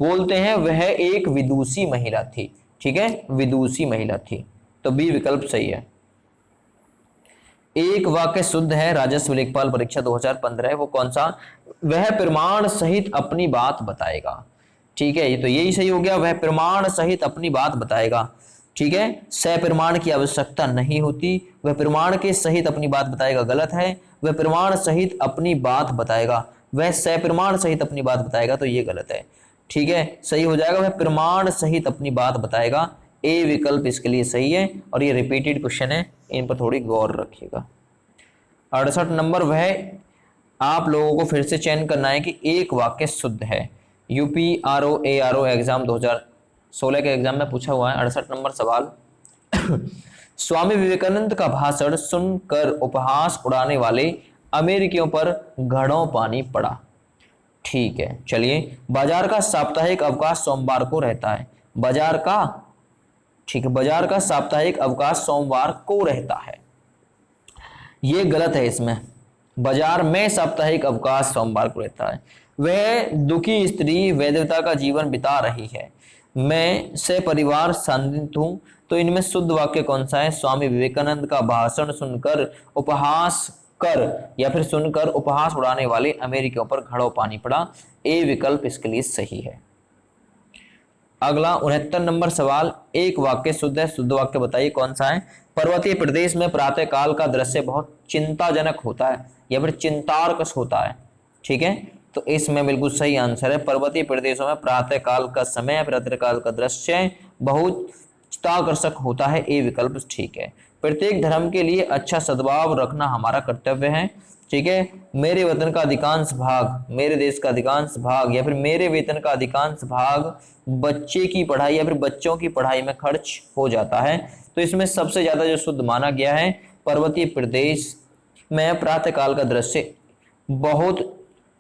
बोलते हैं वह एक विदुषी महिला थी, ठीक है, विदुषी महिला थी, तो बी विकल्प सही है। एक वाक्य शुद्ध है राजस्व लेखपाल परीक्षा 2015 है, वो कौन सा? वह प्रमाण सहित अपनी बात बताएगा, ठीक है, ये तो यही सही हो गया, वह प्रमाण सहित अपनी बात बताएगा, ठीक है। सप्रमाण की आवश्यकता नहीं होती, वह प्रमाण के सहित अपनी बात बताएगा, गलत है। वह प्रमाण सहित अपनी बात बताएगा, वह सप्रमाण सहित अपनी बात बताएगा, तो ये गलत है, ठीक है। सही हो जाएगा, वह प्रमाण सहित अपनी बात बताएगा, ए विकल्प इसके लिए सही है। और ये रिपीटेड क्वेश्चन है, इन पर थोड़ी गौर रखिएगा। 68 नंबर, वह, आप लोगों को फिर से चयन करना है कि एक वाक्य शुद्ध है। यूपी आरओ एग्जाम 2016 के एग्जाम में पूछा हुआ है। 68 नंबर सवाल, स्वामी विवेकानंद का भाषण सुनकर उपहास उड़ाने वाले अमेरिकियों पर घड़ों पानी पड़ा, ठीक है। चलिए, बाजार का साप्ताहिक अवकाश सोमवार को रहता है, बाजार का, ठीक है, बाजार का साप्ताहिक अवकाश सोमवार को रहता है, ये गलत है। इसमें बाजार में साप्ताहिक अवकाश सोमवार को रहता है। वह दुखी स्त्री वैधवता का जीवन बिता रही है, मैं से परिवार शांत हूं, तो इनमें शुद्ध वाक्य कौन सा है? स्वामी विवेकानंद का भाषण सुनकर उपहास कर, या फिर सुनकर उपहास उड़ाने वाले अमेरिकियों पर घड़ों पानी पड़ा, ए विकल्प इसके लिए सही है। अगला 69 नंबर सवाल, एक वाक्य शुद्ध है, शुद्ध वाक्य बताइए कौन सा है? पर्वतीय प्रदेश में प्रातः काल का दृश्य बहुत चिंताजनक होता है, या फिर चिंतार्कस होता है, ठीक है। तो इसमें बिल्कुल सही आंसर है, पर्वतीय प्रदेशों में प्रातः काल का समय, प्रातः काल का दृश्य बहुत चित्ताकर्षक होता है, ए विकल्प ठीक है। प्रत्येक धर्म के लिए अच्छा सद्भाव रखना हमारा कर्तव्य है, ठीक है। मेरे वतन का अधिकांश भाग, मेरे देश का अधिकांश भाग, या फिर मेरे वेतन का अधिकांश भाग बच्चे की पढ़ाई या फिर बच्चों की पढ़ाई में खर्च हो जाता है, तो इसमें सबसे ज्यादा जो शुद्ध माना गया है, पर्वतीय प्रदेश में प्रातः काल का दृश्य बहुत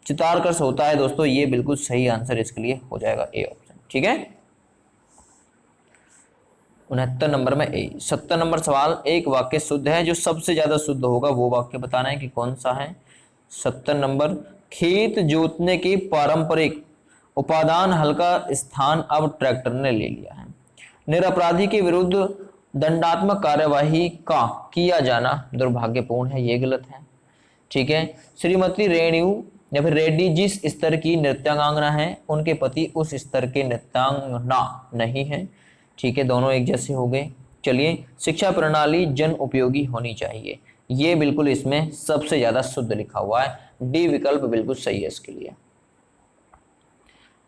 चित्ताकर्षक होता है दोस्तों, ये बिल्कुल सही आंसर इसके लिए हो जाएगा, ए ऑप्शन, ठीक है। 69 नंबर में ए। 70 नंबर सवाल, एक वाक्य शुद्ध है, जो सबसे ज्यादा शुद्ध होगा वो वाक्य बताना है कि कौन सा है। 70 नंबर, खेत जोतने के पारंपरिक उपादान हल का स्थान अब ट्रैक्टर ने ले लिया है। निरपराधी के विरुद्ध दंडात्मक कार्यवाही का किया जाना दुर्भाग्यपूर्ण है, ये गलत है, ठीक है। श्रीमती रेणु या फिर रेड्डी जिस स्तर की नृत्यांगना है, उनके पति उस स्तर के नृत्यांगना नहीं है, ठीक है, दोनों एक जैसे हो गए। चलिए, शिक्षा प्रणाली जन उपयोगी होनी चाहिए, ये बिल्कुल इसमें सबसे ज्यादा शुद्ध लिखा हुआ है, डी विकल्प बिल्कुल सही है इसके लिए।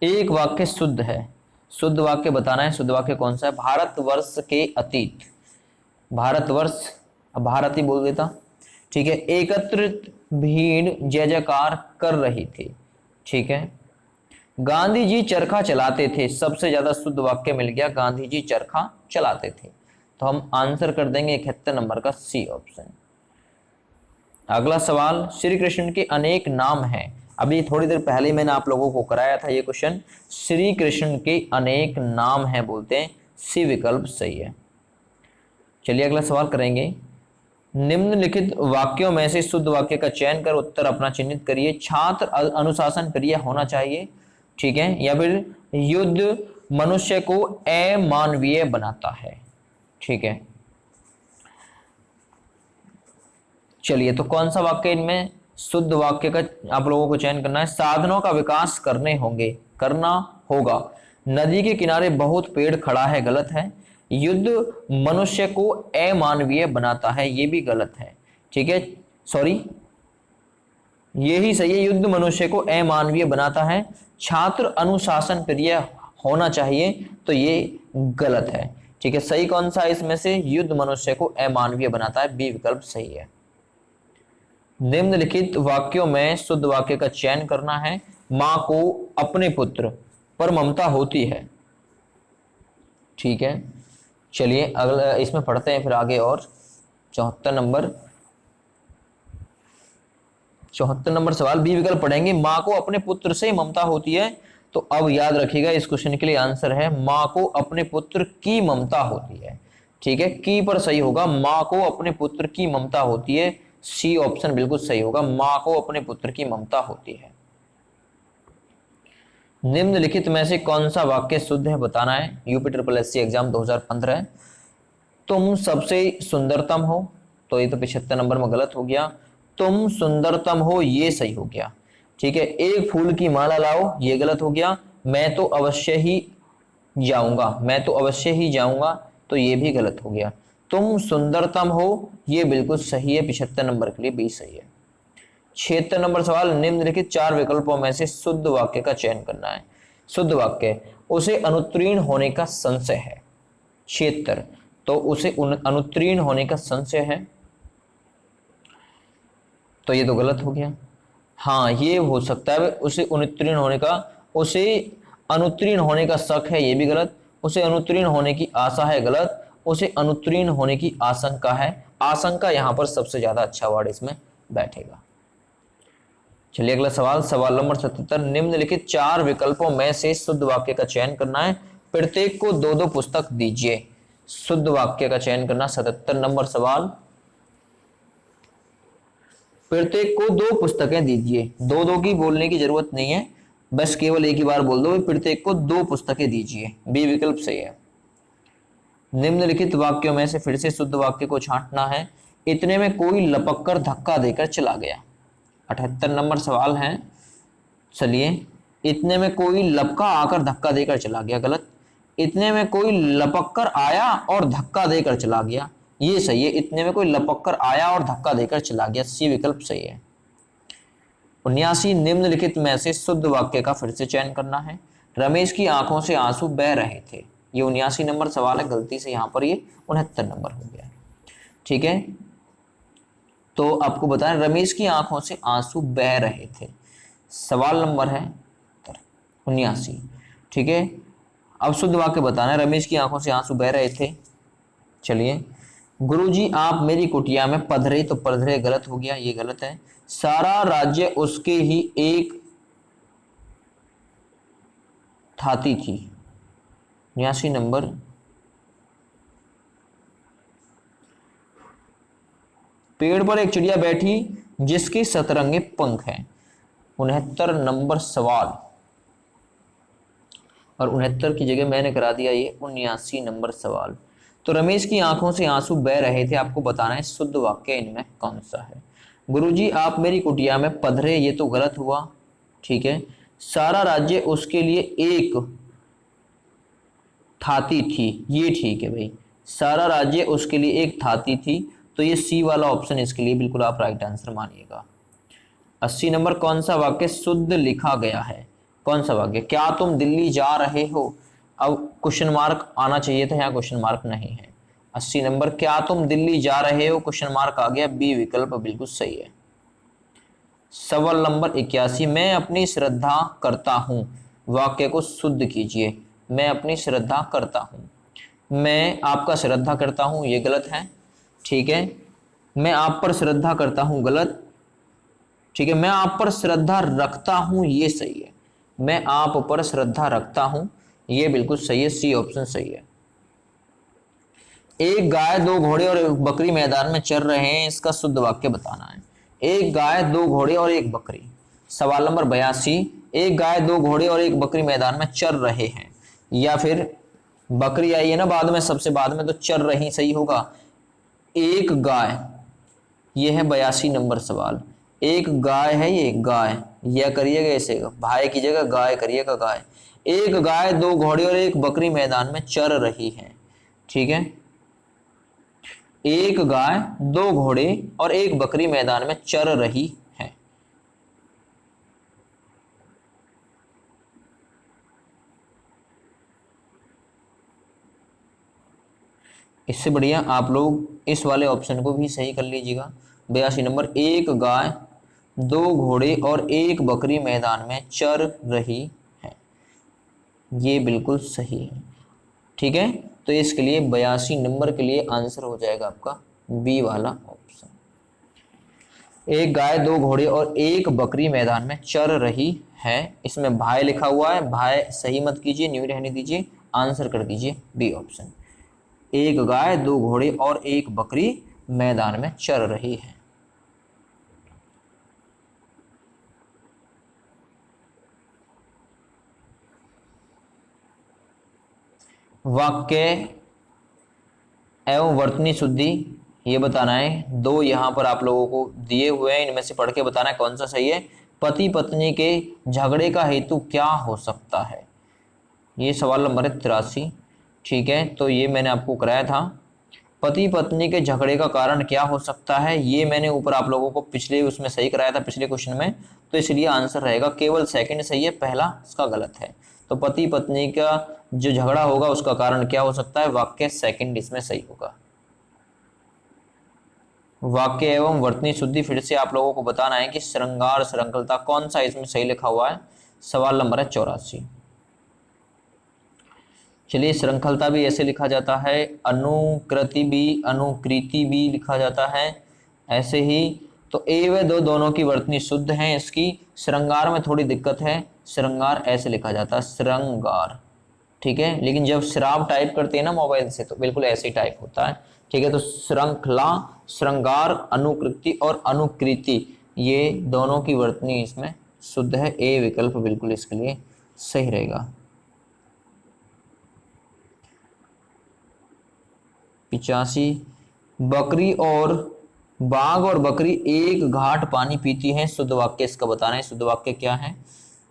एक वाक्य शुद्ध है, शुद्ध वाक्य बताना है। शुद्ध वाक्य कौन सा है? भारतवर्ष के अतीत, भारतवर्ष, अब भारत ही बोल देता, ठीक है। एकत्रित भीड़ जय जयकार कर रही थी, ठीक है। गांधी जी चरखा चलाते थे, सबसे ज्यादा शुद्ध वाक्य मिल गया, गांधी जी चरखा चलाते थे। तो हम आंसर कर देंगे 71 नंबर का सी ऑप्शन। अगला सवाल, श्री कृष्ण के अनेक नाम हैं। अभी थोड़ी देर पहले ही मैंने आप लोगों को कराया था ये क्वेश्चन, श्री कृष्ण के अनेक नाम हैं बोलते हैं, सी विकल्प सही है। चलिए अगला सवाल करेंगे। निम्नलिखित वाक्यों में से शुद्ध वाक्य का चयन कर उत्तर अपना चिन्हित करिए। छात्र अनुशासन प्रिय होना चाहिए, ठीक है, या फिर युद्ध मनुष्य को अमानवीय बनाता है, ठीक है। चलिए तो कौन सा वाक्य इनमें शुद्ध वाक्य का आप लोगों को चयन करना है? साधनों का विकास करना होगा। नदी के किनारे बहुत पेड़ खड़ा है, गलत है। युद्ध मनुष्य को अमानवीय बनाता है, ये भी गलत है, ठीक है, सॉरी यही सही है, युद्ध मनुष्य को अमानवीय बनाता है। छात्र अनुशासन प्रिय होना चाहिए, तो ये गलत है, ठीक है। सही कौन सा है इसमें से? युद्ध मनुष्य को अमानवीय बनाता है, बी विकल्प सही है। निम्नलिखित वाक्यों में शुद्ध वाक्य का चयन करना है। मां को अपने पुत्र पर ममता होती है, ठीक है। चलिए अगला इसमें पढ़ते हैं फिर आगे और 74 नंबर सवाल, बी विकल्प पढ़ेंगे। मां को अपने पुत्र से ममता होती है, तो अब याद रखिएगा इस क्वेश्चन के लिए आंसर है मां को अपने पुत्र की ममता होती है, ठीक है। की पर सही होगा, मां को अपने पुत्र की ममता होती है, सी ऑप्शन बिल्कुल सही होगा, मां को अपने पुत्र की ममता होती है। निम्नलिखित में से कौन सा वाक्य शुद्ध है बताना है। UP triple SC exam 2015। तुम सबसे सुंदरतम हो, तो ये तो 75 नंबर में गलत हो गया। तुम सुंदरतम हो, ये सही हो गया, ठीक है। एक फूल की माला लाओ, ये गलत हो गया। मैं तो अवश्य ही जाऊंगा, तो ये भी गलत हो गया। तुम सुंदरतम हो, ये बिल्कुल सही है, 75 नंबर के लिए भी सही है। 76 नंबर सवाल, निम्नलिखित 4 विकल्पों में से शुद्ध वाक्य का चयन करना है। शुद्ध वाक्य, उसे अनुत्तीर्ण होने का संशय है। 76, तो उसे अनुत्तीर्ण होने का संशय है, तो ये तो गलत हो गया। हाँ ये हो सकता है, उसे अनुत्तीर्ण होने का शक है, ये भी गलत। उसे अनुत्तीर्ण होने की आशा है, गलत। उसे अनुत्तीर्ण होने की आशंका है, आशंका यहां पर सबसे ज्यादा अच्छा वर्ड इसमें बैठेगा। चलिए अगला सवाल, सवाल नंबर 77, निम्नलिखित 4 विकल्पों में से शुद्ध वाक्य का चयन करना है। प्रत्येक को 2-2 पुस्तक दीजिए। शुद्ध वाक्य का चयन करना, 77 नंबर सवाल। प्रत्येक को 2 पुस्तकें दीजिए, 2-2 की बोलने की जरूरत नहीं है, बस केवल एक ही बार बोल दो, प्रत्येक को 2 पुस्तकें दीजिए, बी विकल्प सही है। निम्नलिखित वाक्यों में से फिर से शुद्ध वाक्य को छांटना है। इतने में कोई लपक कर धक्का देकर चला गया, 78 नंबर सवाल है। चलिए, इतने में कोई लपका आकर धक्का देकर चला गया, गलत। इतने में कोई लपक कर आया और धक्का देकर चला गया, ये सही है। इतने में कोई लपक कर आया और धक्का देकर चला गया, सी विकल्प सही है। 79, निम्नलिखित में से शुद्ध वाक्य का फिर से चयन करना है। रमेश की आंखों से आंसू बह रहे थे, ये 79 नंबर सवाल है, गलती से यहां पर ये 69 नंबर हो गया, ठीक है। तो आपको बताएं, रमेश की आंखों से आंसू बह रहे थे, सवाल नंबर है 79, ठीक है। अब शुद्ध वाक्य बताना है, रमेश की आंखों से आंसू बह रहे थे। चलिए, गुरुजी आप मेरी कुटिया में पधरे, तो पधरे गलत हो गया, ये गलत है। सारा राज्य उसके ही एक थाती थी, 79 नंबर। पेड़ पर एक चिड़िया बैठी जिसके सतरंगे पंख हैं, 69 नंबर सवाल। और 69 की जगह मैंने करा दिया ये 79 नंबर सवाल। तो रमेश की आंखों से आंसू बह रहे थे, आपको बताना है शुद्ध वाक्य इनमें कौन सा है। गुरुजी आप मेरी कुटिया में पधरे, ये तो गलत हुआ, ठीक है। सारा राज्य उसके लिए एक थाती थी, ये ठीक है भाई, सारा राज्य उसके लिए एक थाती थी, तो ये सी वाला ऑप्शन इसके लिए बिल्कुल आप राइट आंसर मानिएगा। 80 नंबर, कौन सा वाक्य शुद्ध लिखा गया है? कौन सा वाक्य? क्या तुम दिल्ली जा रहे हो? अब क्वेश्चन मार्क आना चाहिए था, यहाँ क्वेश्चन मार्क नहीं है। 80 नंबर, क्या तुम दिल्ली जा रहे हो, क्वेश्चन मार्क आ गया, बी विकल्प बिल्कुल सही है। सवाल नंबर 81, मैं अपनी श्रद्धा करता हूं, वाक्य को शुद्ध कीजिए। मैं अपनी श्रद्धा करता हूं, मैं आपका श्रद्धा करता हूं, ये गलत है, ठीक है। मैं आप पर श्रद्धा करता हूं, गलत, ठीक है। मैं आप पर श्रद्धा रखता हूं, ये सही है। मैं आप पर श्रद्धा रखता हूं, ये बिल्कुल सही है, सी ऑप्शन सही है। एक गाय, दो घोड़े और एक बकरी मैदान में चर रहे हैं, इसका शुद्ध वाक्य बताना है। एक गाय, दो घोड़े और एक बकरी। सवाल नंबर 82, एक गाय, दो घोड़े और एक बकरी मैदान में चर रहे हैं, या फिर बकरी आई है ना बाद में, सबसे बाद में, तो चर रही सही होगा। एक गाय, ये है 82 नंबर सवाल। एक गाय है, ये गाय, यह करिएगा ऐसे, भाई की जगह गाय करिएगा, गाय। एक गाय, दो घोड़े और एक बकरी मैदान में चर रही है, ठीक है। एक गाय, दो घोड़े और एक बकरी मैदान में चर रही है। इससे बढ़िया आप लोग इस वाले ऑप्शन को भी सही कर लीजिएगा। 82 नंबर, एक गाय, दो घोड़े और एक बकरी मैदान में चर रही है, ये बिल्कुल सही है, ठीक है। तो इसके लिए 82 नंबर के लिए आंसर हो जाएगा आपका बी वाला ऑप्शन। एक गाय, दो घोड़े और एक बकरी मैदान में चर रही है, इसमें भाई लिखा हुआ है, भाई सही मत कीजिए, न्यू रहने दीजिए, आंसर कर दीजिए बी ऑप्शन। एक गाय, दो घोड़े और एक बकरी मैदान में चर रही है। वाक्य एवं वर्तनी शुद्धि ये बताना है। दो यहाँ पर आप लोगों को दिए हुए हैं, इनमें से पढ़ के बताना है कौन सा सही है। पति पत्नी के झगड़े का हेतु क्या हो सकता है, ये सवाल नंबर है 83, ठीक है। तो ये मैंने आपको कराया था, पति पत्नी के झगड़े का कारण क्या हो सकता है, ये मैंने ऊपर आप लोगों को पिछले उसमें सही कराया था, पिछले क्वेश्चन में। तो इसलिए आंसर रहेगा केवल सेकंड सही है, पहला इसका गलत है। तो पति पत्नी का जो झगड़ा होगा उसका कारण क्या हो सकता है, वाक्य सेकंड इसमें सही होगा। वाक्य एवं वर्तनी शुद्धि फिर से आप लोगों को बताना है कि श्रृंगार श्रृंखलता कौन सा इसमें सही लिखा हुआ है। सवाल नंबर है 84। चलिए, श्रृंखलता भी ऐसे लिखा जाता है, अनुकृति भी, अनुकृति भी लिखा जाता है ऐसे ही। तो ए व दो दोनों की वर्तनी शुद्ध है, इसकी श्रृंगार में थोड़ी दिक्कत है, श्रृंगार ऐसे लिखा जाता है, श्रृंगार, ठीक है। लेकिन जब श्राव टाइप करते हैं ना मोबाइल से तो बिल्कुल ऐसे ही टाइप होता है, ठीक है। तो श्रृंखला, श्रृंगार, अनुकृति और अनुकृति ये दोनों की वर्तनी इसमें शुद्ध है, ए विकल्प बिल्कुल इसके लिए सही रहेगा। 85, बकरी और बाघ और बकरी एक घाट पानी पीती हैं, शुद्ध वाक्य इसका बताना है, शुद्ध वाक्य क्या है।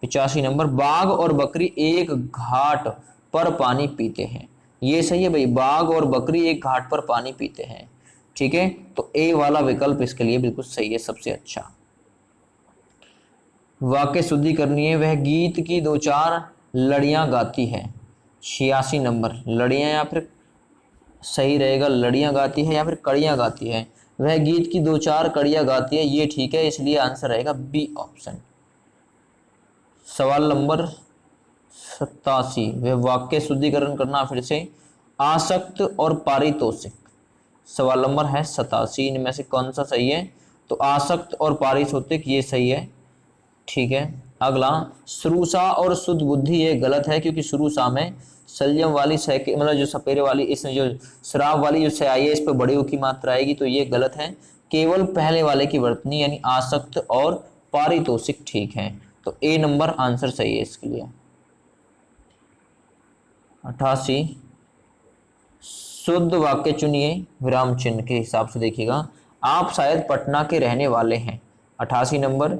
85 नंबर, बाघ और बकरी एक घाट पर पानी पीते हैं, ये सही है भाई, बाघ और बकरी एक घाट पर पानी पीते हैं, ठीक है। तो ए वाला विकल्प इसके लिए बिल्कुल सही है, सबसे अच्छा। वाक्य शुद्धि करनी है, वह गीत की दो चार लड़ियां गाती है। 86 नंबर, लड़ियां या फिर सही रहेगा लड़ियां गाती है या फिर कड़ियां गाती है, वह गीत की दो चार कड़ियां गाती है, ये ठीक है, इसलिए आंसर रहेगा बी ऑप्शन। सवाल नंबर 87, वह वाक्य शुद्धिकरण करना फिर से, आसक्त और पारितोषिक। सवाल नंबर है 87, इनमें से कौन सा सही है, तो आसक्त और पारितोषिक ये सही है, ठीक है। अगला, श्रुषा और शुद्ध बुद्धि ये गलत है, क्योंकि श्रुषा में संयम वाली मतलब जो सपेरे वाली, इसमें जो श्राव वाली जो से आई है इस पर बड़े की मात्रा आएगी, तो ये गलत है। केवल पहले वाले की वर्तनी यानी आसक्त और पारितोषिक ठीक है, तो ए नंबर आंसर सही है इसके लिए। 88, शुद्ध वाक्य चुनिए विराम चिन्ह के हिसाब से, देखिएगा। आप शायद पटना के रहने वाले हैं, 88 नंबर,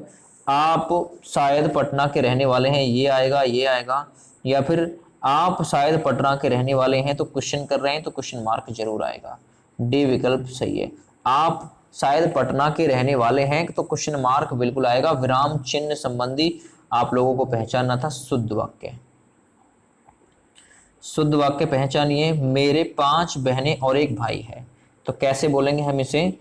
आप शायद पटना के रहने वाले हैं, ये आएगा, ये आएगा, या फिर आप शायद पटना के रहने वाले हैं तो क्वेश्चन कर रहे हैं तो क्वेश्चन मार्क जरूर आएगा, डी विकल्प सही है। आप शायद पटना के रहने वाले हैं, तो क्वेश्चन मार्क बिल्कुल आएगा। विराम चिन्ह संबंधी आप लोगों को पहचानना था शुद्ध वाक्य। शुद्ध वाक्य पहचानिए। मेरे 5 बहनें और एक भाई है, तो कैसे बोलेंगे हम इसे?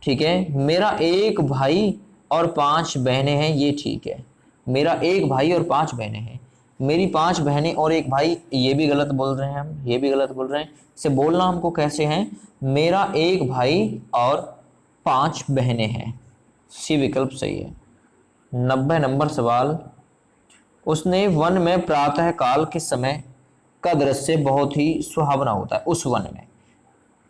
ठीक है, मेरा एक भाई और 5 बहनें हैं, ये ठीक है। मेरा एक भाई और 5 बहनें हैं। मेरी 5 बहनें और एक भाई, ये भी गलत बोल रहे हैं हम, ये भी गलत बोल रहे हैं। इसे बोलना हमको कैसे है? मेरा एक भाई और 5 बहनें हैं। सी विकल्प सही है। 90 नंबर सवाल। उसने वन में प्रातः काल के समय का दृश्य बहुत ही सुहावना होता है। उस वन में,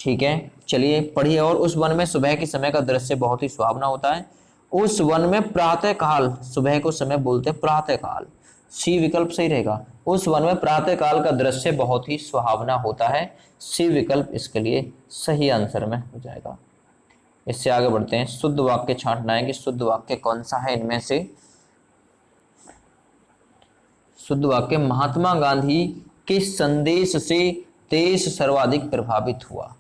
ठीक है, चलिए पढ़िए। और उस वन में सुबह के समय का दृश्य बहुत ही सुहावना होता है। उस वन में प्रातः काल, सुबह को समय बोलते हैं प्रातः काल। सी विकल्प सही रहेगा। उस वन में प्रातः काल का दृश्य बहुत ही सुहावना होता है। सी विकल्प इसके लिए सही आंसर में हो जाएगा। इससे आगे बढ़ते हैं। शुद्ध वाक्य छांटना है कि शुद्ध वाक्य कौन सा है इनमें से। शुद्ध वाक्य, महात्मा गांधी के संदेश से देश सर्वाधिक प्रभावित हुआ।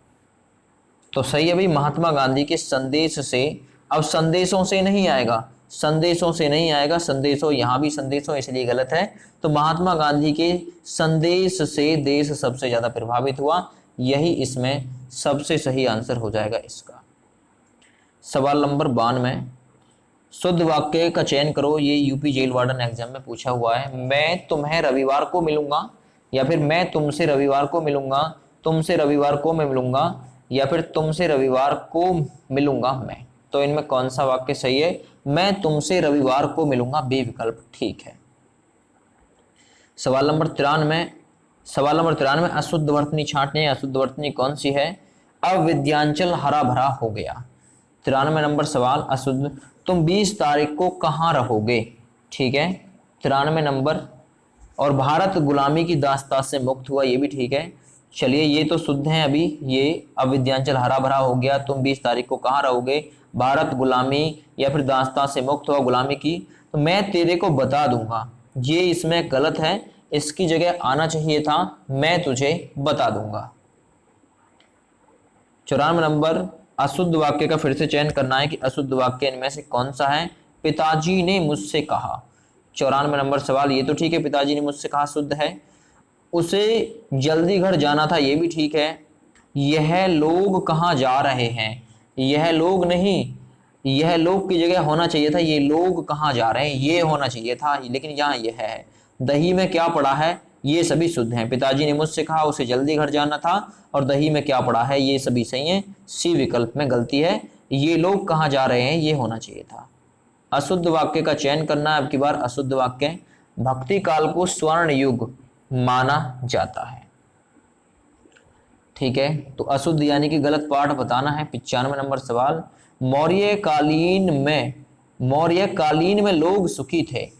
तो सही है भाई, महात्मा गांधी के संदेश से। अब संदेशों से नहीं आएगा, संदेशों से नहीं आएगा, संदेशों यहां भी संदेशों इसलिए गलत है। तो महात्मा गांधी के संदेश से देश सबसे ज्यादा प्रभावित हुआ, यही इसमें सबसे सही आंसर हो जाएगा इसका। सवाल नंबर 92। शुद्ध वाक्य का चयन करो। ये यूपी जेल वार्डन एग्जाम में पूछा हुआ है। मैं तुम्हें रविवार को मिलूंगा, या फिर मैं तुमसे रविवार को मिलूंगा, तुमसे रविवार को मैं मिलूंगा, या फिर तुमसे रविवार को मिलूंगा मैं। तो इनमें कौन सा वाक्य सही है? मैं तुमसे रविवार को मिलूंगा, बी विकल्प ठीक है। सवाल नंबर 93। सवाल नंबर 93, अशुद्ध वर्तनी छांटने। अशुद्ध वर्तनी कौन सी है? अविद्यांचल हरा भरा हो गया। 93 नंबर सवाल, अशुद्ध। तुम 20 तारीख को कहाँ रहोगे? ठीक है, 93 नंबर। और भारत गुलामी की दास्तान से मुक्त हुआ, ये भी ठीक है। चलिए, ये तो शुद्ध है अभी। ये अविद्यांचल हरा भरा हो गया, तुम 20 तारीख को कहाँ रहोगे, भारत गुलामी या फिर दास्तान से मुक्त हुआ गुलामी की, तो मैं तेरे को बता दूंगा, ये इसमें गलत है। इसकी जगह आना चाहिए था मैं तुझे बता दूंगा। 94 नंबर, अशुद्ध वाक्य का फिर से चयन करना है कि अशुद्ध वाक्य इनमें से कौन सा है। पिताजी ने मुझसे कहा। 94 नंबर सवाल, ये तो ठीक है, पिताजी ने मुझसे कहा शुद्ध है। उसे जल्दी घर जाना था, ये भी ठीक है। यह लोग कहाँ जा रहे हैं, यह लोग नहीं, यह लोग की जगह होना चाहिए था ये लोग कहाँ जा रहे हैं, ये होना चाहिए था, लेकिन यहाँ यह है। दही में क्या पड़ा है, ये सभी शुद्ध हैं। पिताजी ने मुझसे कहा, उसे जल्दी घर जाना था, और दही में क्या पड़ा है, ये सभी सही हैं। सी विकल्प में गलती है, ये लोग कहाँ जा रहे हैं ये होना चाहिए था। अशुद्ध वाक्य का चयन करना है अब की बार। अशुद्ध वाक्य, भक्ति काल को स्वर्ण युग माना जाता है। ठीक है, तो अशुद्ध यानी कि गलत पाठ बताना है। 95 नंबर सवाल, मौर्य कालीन में लोग सुखी थे।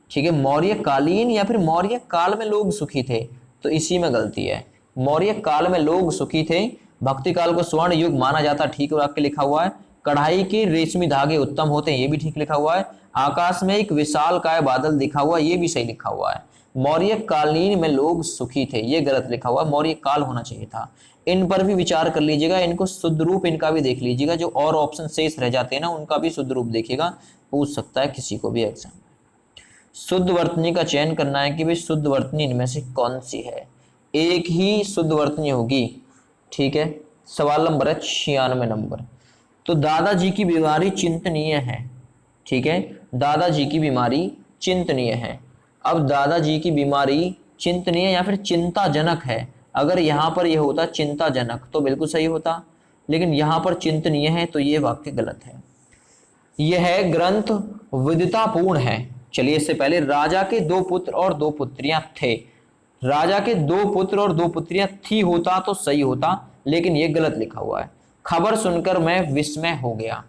ठीक है, मौर्य कालीन या फिर मौर्य काल में लोग सुखी थे, तो इसी में गलती है। मौर्य काल में लोग सुखी थे, भक्ति काल को स्वर्ण युग माना जाता, ठीक वाक्य लिखा हुआ है। कढ़ाई के रेशमी धागे उत्तम होते हैं, ये भी ठीक लिखा हुआ है। आकाश में एक विशालकाय बादल दिखा हुआ, ये भी सही लिखा हुआ है। मौर्य कालीन में लोग सुखी थे, ये गलत लिखा हुआ है, मौर्य काल होना चाहिए था। इन पर भी विचार कर लीजिएगा, इनको शुद्ध रूप इनका भी देख लीजिएगा, जो और ऑप्शन शेष रह जाते हैं ना उनका भी शुद्ध रूप देखिएगा, पूछ सकता है किसी को भी एग्जाम में। शुद्ध वर्तनी का चयन करना है कि भाई शुद्ध वर्तनी इनमें से कौन सी है। एक ही शुद्ध वर्तनी होगी। ठीक है, सवाल नंबर है 96 नंबर। तो दादाजी की बीमारी चिंतनीय है। ठीक है, दादाजी की बीमारी चिंतनीय है। अब दादाजी की बीमारी चिंतनीय या फिर चिंताजनक है, अगर यहां पर यह होता चिंताजनक तो बिल्कुल सही होता, लेकिन यहां पर चिंतनीय है तो यह वाक्य गलत है। यह ग्रंथ विदितापूर्ण है। चलिए, इससे पहले राजा के 2 पुत्र और 2 पुत्रियां थे। राजा के 2 पुत्र और 2 पुत्रियां थी होता तो सही होता, लेकिन यह गलत लिखा हुआ है। खबर सुनकर मैं विस्मय हो गया।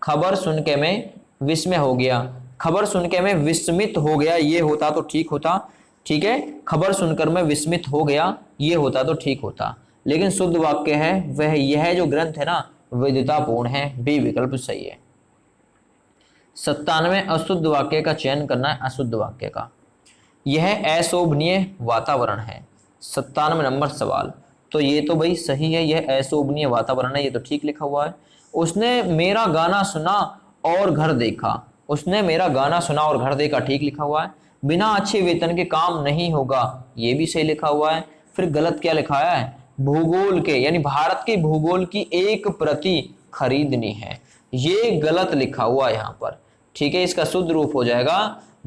खबर सुन के मैं विस्मय हो गया, खबर सुन के मैं विस्मित हो गया, ये होता तो ठीक होता। ठीक है, खबर सुनकर मैं विस्मित हो गया, ये होता तो ठीक होता, लेकिन शुद्ध वाक्य है वह यह जो ग्रंथ है ना विदितापूर्ण है, बी विकल्प सही है। 97 अशुद्ध वाक्य का चयन करना है। अशुद्ध वाक्य का, यह अशोभनीय वातावरण है। 97 नंबर सवाल, तो ये तो भाई सही है, यह अशोभनीय वातावरण है, ये तो ठीक लिखा हुआ है। उसने मेरा गाना सुना और घर देखा, उसने मेरा गाना सुना और घर देखा, ठीक लिखा हुआ है। बिना अच्छे वेतन के काम नहीं होगा, ये भी सही लिखा हुआ है। फिर गलत क्या लिखा है, भूगोल के यानी भारत के भूगोल की एक प्रति खरीदनी है, ये गलत लिखा हुआ है यहाँ पर। ठीक है, इसका शुद्ध रूप हो जाएगा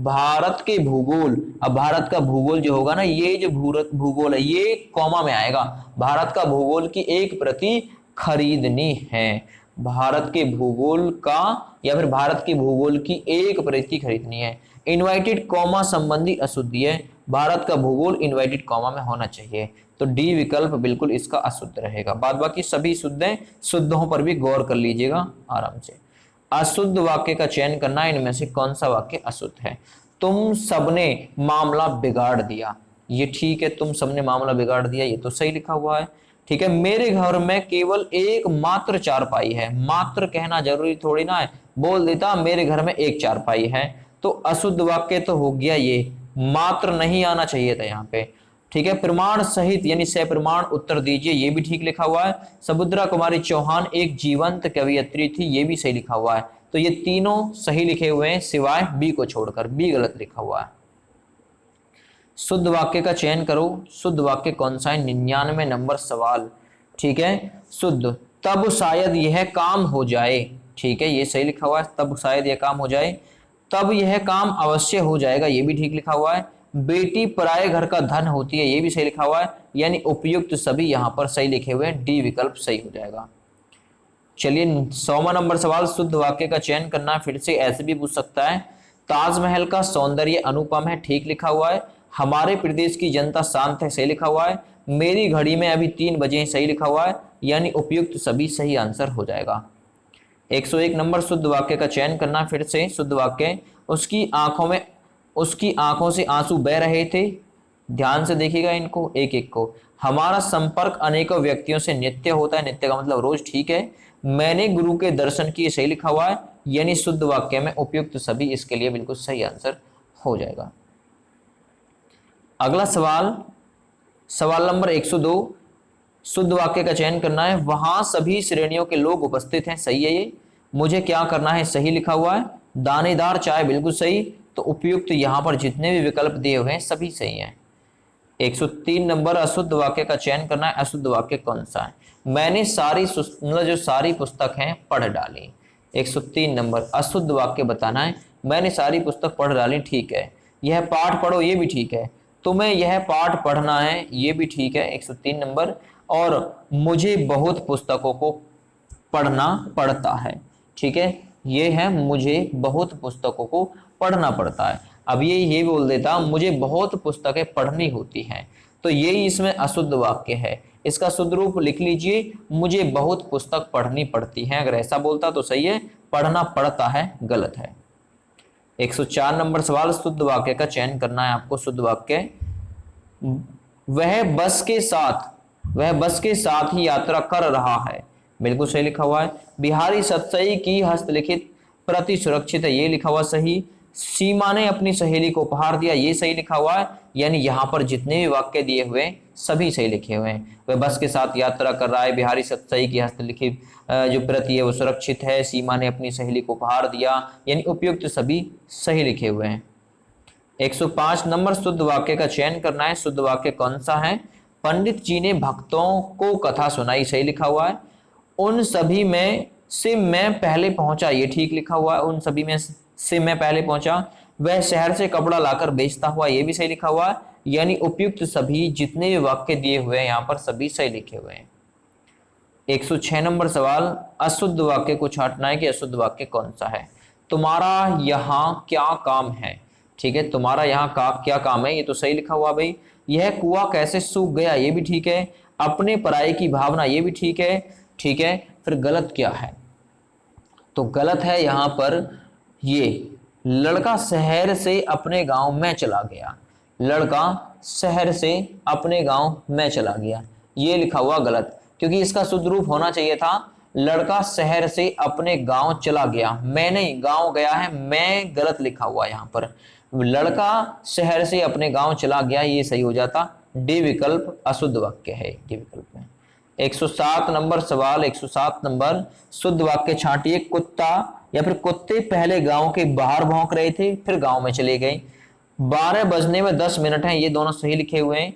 भारत के भूगोल। अब भारत का भूगोल जो होगा ना, ये जो भूगोल है ये कॉमा में आएगा, भारत का भूगोल की एक प्रति खरीदनी है, भारत के भूगोल का या फिर भारत के भूगोल की एक प्रति खरीदनी है। इनवाइटेड कॉमा संबंधी अशुद्धि है, भारत का भूगोल इनवाइटेड कॉमा में होना चाहिए, तो डी विकल्प बिल्कुल इसका अशुद्ध रहेगा। बाद बाकी सभी शुद्ध हैं, शुद्धों पर भी गौर कर लीजिएगा आराम से। अशुद्ध वाक्य का चयन करना, इनमें से कौन सा वाक्य अशुद्ध है। तुम सबने मामला बिगाड़ दिया, ये ठीक है, तुम सबने मामला बिगाड़ दिया, ये तो सही लिखा हुआ है। ठीक है, मेरे घर में केवल एक मात्र चारपाई है, मात्र कहना जरूरी थोड़ी ना है, बोल देता मेरे घर में एक चारपाई है, तो अशुद्ध वाक्य तो हो गया, ये मात्र नहीं आना चाहिए था यहाँ पे। ठीक है, प्रमाण सहित यानी सप्रमाण उत्तर दीजिए, ये भी ठीक लिखा हुआ है। समुद्रा कुमारी चौहान एक जीवंत कवयित्री थी, ये भी सही लिखा हुआ है। तो ये तीनों सही लिखे हुए हैं सिवाय बी को छोड़कर, बी गलत लिखा हुआ है। शुद्ध वाक्य का चयन करो, शुद्ध वाक्य कौन सा है, 99 नंबर सवाल। ठीक है, शुद्ध, तब शायद यह काम हो जाए, ठीक है ये सही लिखा हुआ है, तब शायद यह काम हो जाए, तब यह काम अवश्य हो जाएगा, ये भी ठीक लिखा हुआ है। बेटी पराये घर का धन होती है, ये भी सही लिखा हुआ है, यानी उपयुक्त सभी यहां पर सही लिखे हुए हैं, डी विकल्प सही हो जाएगा। चलिए 100वां नंबर सवाल, शुद्ध वाक्य का चयन करना, फिर से ऐसे भी पूछ सकता है। ताजमहल का सौंदर्य अनुपम है, ठीक लिखा हुआ है। हमारे प्रदेश की जनता शांत है, सही लिखा हुआ है। मेरी घड़ी में अभी 3 बजे, सही लिखा हुआ है, यानी उपयुक्त सभी सही आंसर हो जाएगा। 101 नंबर, शुद्ध वाक्य का चयन करना, फिर से शुद्ध वाक्य, उसकी आंखों से आंसू बह रहे थे, ध्यान से देखिएगा इनको एक एक को। हमारा संपर्क अनेकों व्यक्तियों से नित्य होता है, नित्य का मतलब रोज, ठीक है। मैंने गुरु के दर्शन किए, सही लिखा हुआ है, यानी शुद्ध वाक्य में उपयुक्त सभी इसके लिए बिल्कुल सही आंसर हो जाएगा। अगला सवाल, सवाल नंबर 102, शुद्ध वाक्य का चयन करना है। वहां सभी श्रेणियों के लोग उपस्थित हैं, सही है ये। मुझे क्या करना है, सही लिखा हुआ है। दानेदार चाय, बिल्कुल सही। तो उपयुक्त यहां पर जितने भी विकल्प दिए हुए हैं सभी सही हैं। 103 नंबर, अशुद्ध वाक्य का चयन करना है, अशुद्ध वाक्य कौन सा है। मैंने सारी मतलब जो सारी पुस्तक हैं पढ़ डाली। 103 नंबर, अशुद्ध वाक्य बताना है, मैंने सारी पुस्तक पढ़ डाली, ठीक है। यह पाठ पढ़ो, ये भी ठीक है। तुम्हें यह पाठ पढ़ना है, ये भी ठीक है, 103 नंबर। और मुझे बहुत पुस्तकों को पढ़ना पड़ता है, ठीक है, ये है मुझे बहुत पुस्तकों को पढ़ना पड़ता है। अब ये बोल देता मुझे बहुत पुस्तकें पढ़नी होती हैं, तो यही इसमें अशुद्ध वाक्य है। इसका शुद्ध रूप लिख लीजिए, मुझे बहुत पुस्तक पढ़नी पड़ती है, अगर ऐसा बोलता तो सही है, पढ़ना पड़ता है गलत है। 104 नंबर सवाल, शुद्ध वाक्य का चयन करना है आपको। शुद्ध वाक्य, वह बस के साथ ही यात्रा कर रहा है, बिल्कुल सही लिखा हुआ है। बिहारी सतसई की हस्तलिखित प्रति सुरक्षित है, ये लिखा हुआ सही। सीमा ने अपनी सहेली को उपहार दिया, ये सही लिखा हुआ है, यानी यहां पर जितने भी वाक्य दिए हुए हैं सभी सही लिखे हुए हैं। वह बस के साथ यात्रा कर रहा है, बिहारी सतसई की हस्तलिखित जो प्रति है वो सुरक्षित है, सीमा ने अपनी सहेली को उपहार दिया, यानी उपयुक्त सभी सही लिखे हुए हैं। 105 नंबर, शुद्ध वाक्य का चयन करना है, शुद्ध वाक्य कौन सा है। पंडित जी ने भक्तों को कथा सुनाई, सही लिखा हुआ है। उन सभी में से मैं पहले पहुंचा, ये ठीक लिखा हुआ है, उन सभी में से मैं पहले पहुंचा। वह शहर से कपड़ा लाकर बेचता हुआ, ये भी सही लिखा हुआ है, यानी उपयुक्त सभी जितने भी वाक्य दिए हुए हैं यहाँ पर सभी सही लिखे हुए हैं। 106 नंबर सवाल, अशुद्ध वाक्य को छांटना है कि अशुद्ध वाक्य कौन सा है। तुम्हारा यहाँ क्या काम है, ठीक है, तुम्हारा यहाँ का क्या काम है, ये तो सही लिखा हुआ भाई। यह कुआं कैसे सूख गया, ये भी ठीक है। अपने पराये की भावना, ये भी ठीक है, ठीक है। फिर गलत क्या है, तो गलत है यहां पर ये, लड़का शहर से अपने गांव में चला गया, लड़का शहर से अपने गांव में चला गया, ये लिखा हुआ गलत, क्योंकि इसका शुद्ध रूप होना चाहिए था लड़का शहर से अपने गांव चला गया, मैं नहीं, गांव गया है, मैं गलत लिखा हुआ यहाँ पर। लड़का शहर से अपने गांव चला गया, ये सही हो जाता, डी विकल्प अशुद्ध वाक्य है। डी विकल्प में 107 नंबर सवाल, 107 नंबर, शुद्ध वाक्य छांटिए। कुत्ता या फिर कुत्ते पहले गांव के बाहर भौंक रहे थे, फिर गांव में चले गए। 12 बजने में 10 मिनट हैं, ये दोनों सही लिखे हुए हैं।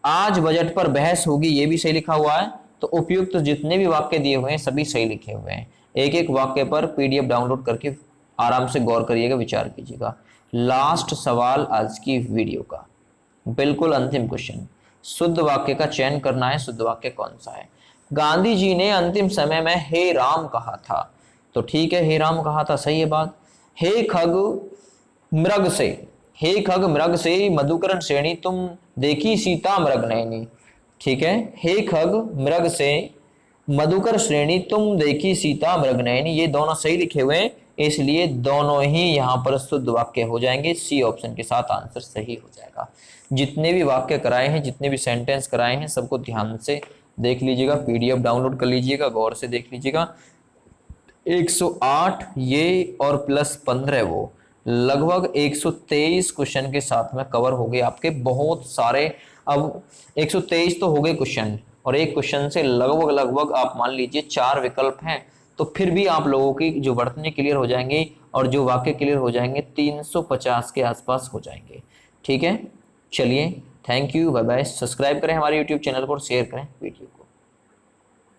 आज बजट पर बहस होगी, ये भी सही लिखा हुआ है। तो उपयुक्त जितने भी वाक्य दिए हुए हैं सभी सही लिखे हुए हैं। एक एक वाक्य पर पीडीएफ डाउनलोड करके आराम से गौर करिएगा, विचार कीजिएगा। लास्ट सवाल आज की वीडियो का, बिल्कुल अंतिम क्वेश्चन, शुद्ध वाक्य का चयन करना है। शुद्ध वाक्य कौन सा है? गांधी जी ने अंतिम समय में हे राम कहा था, तो ठीक है, हे राम कहा था, सही है बात। हे खग मृग से, हे खग मृग से मधुकरण श्रेणी तुम देखी सीता मृग नयनी, ठीक है। हे खग मृग से मधुकर श्रेणी तुम देखी सीता मृग नयनी, ये दोनों सही लिखे हुए हैं, इसलिए दोनों ही यहाँ पर शुद्ध वाक्य हो जाएंगे। सी ऑप्शन के साथ आंसर सही हो जाएगा। जितने भी वाक्य कराए हैं, जितने भी सेंटेंस कराए हैं, सबको ध्यान से देख लीजिएगा, पीडीएफ डाउनलोड कर लीजिएगा, गौर से देख लीजिएगा। 108 ये और प्लस 15 वो, लगभग 123 क्वेश्चन के साथ में कवर हो गए आपके बहुत सारे। अब 123 तो हो गए क्वेश्चन, और एक क्वेश्चन से लगभग आप मान लीजिए 4 विकल्प हैं, तो फिर भी आप लोगों की जो वर्तनी क्लियर हो जाएंगे और जो वाक्य क्लियर हो जाएंगे 350 के आसपास हो जाएंगे। ठीक है, चलिए, thank you, bye bye. Subscribe करें हमारे यूट्यूब चैनल को और शेयर करें वीडियो को।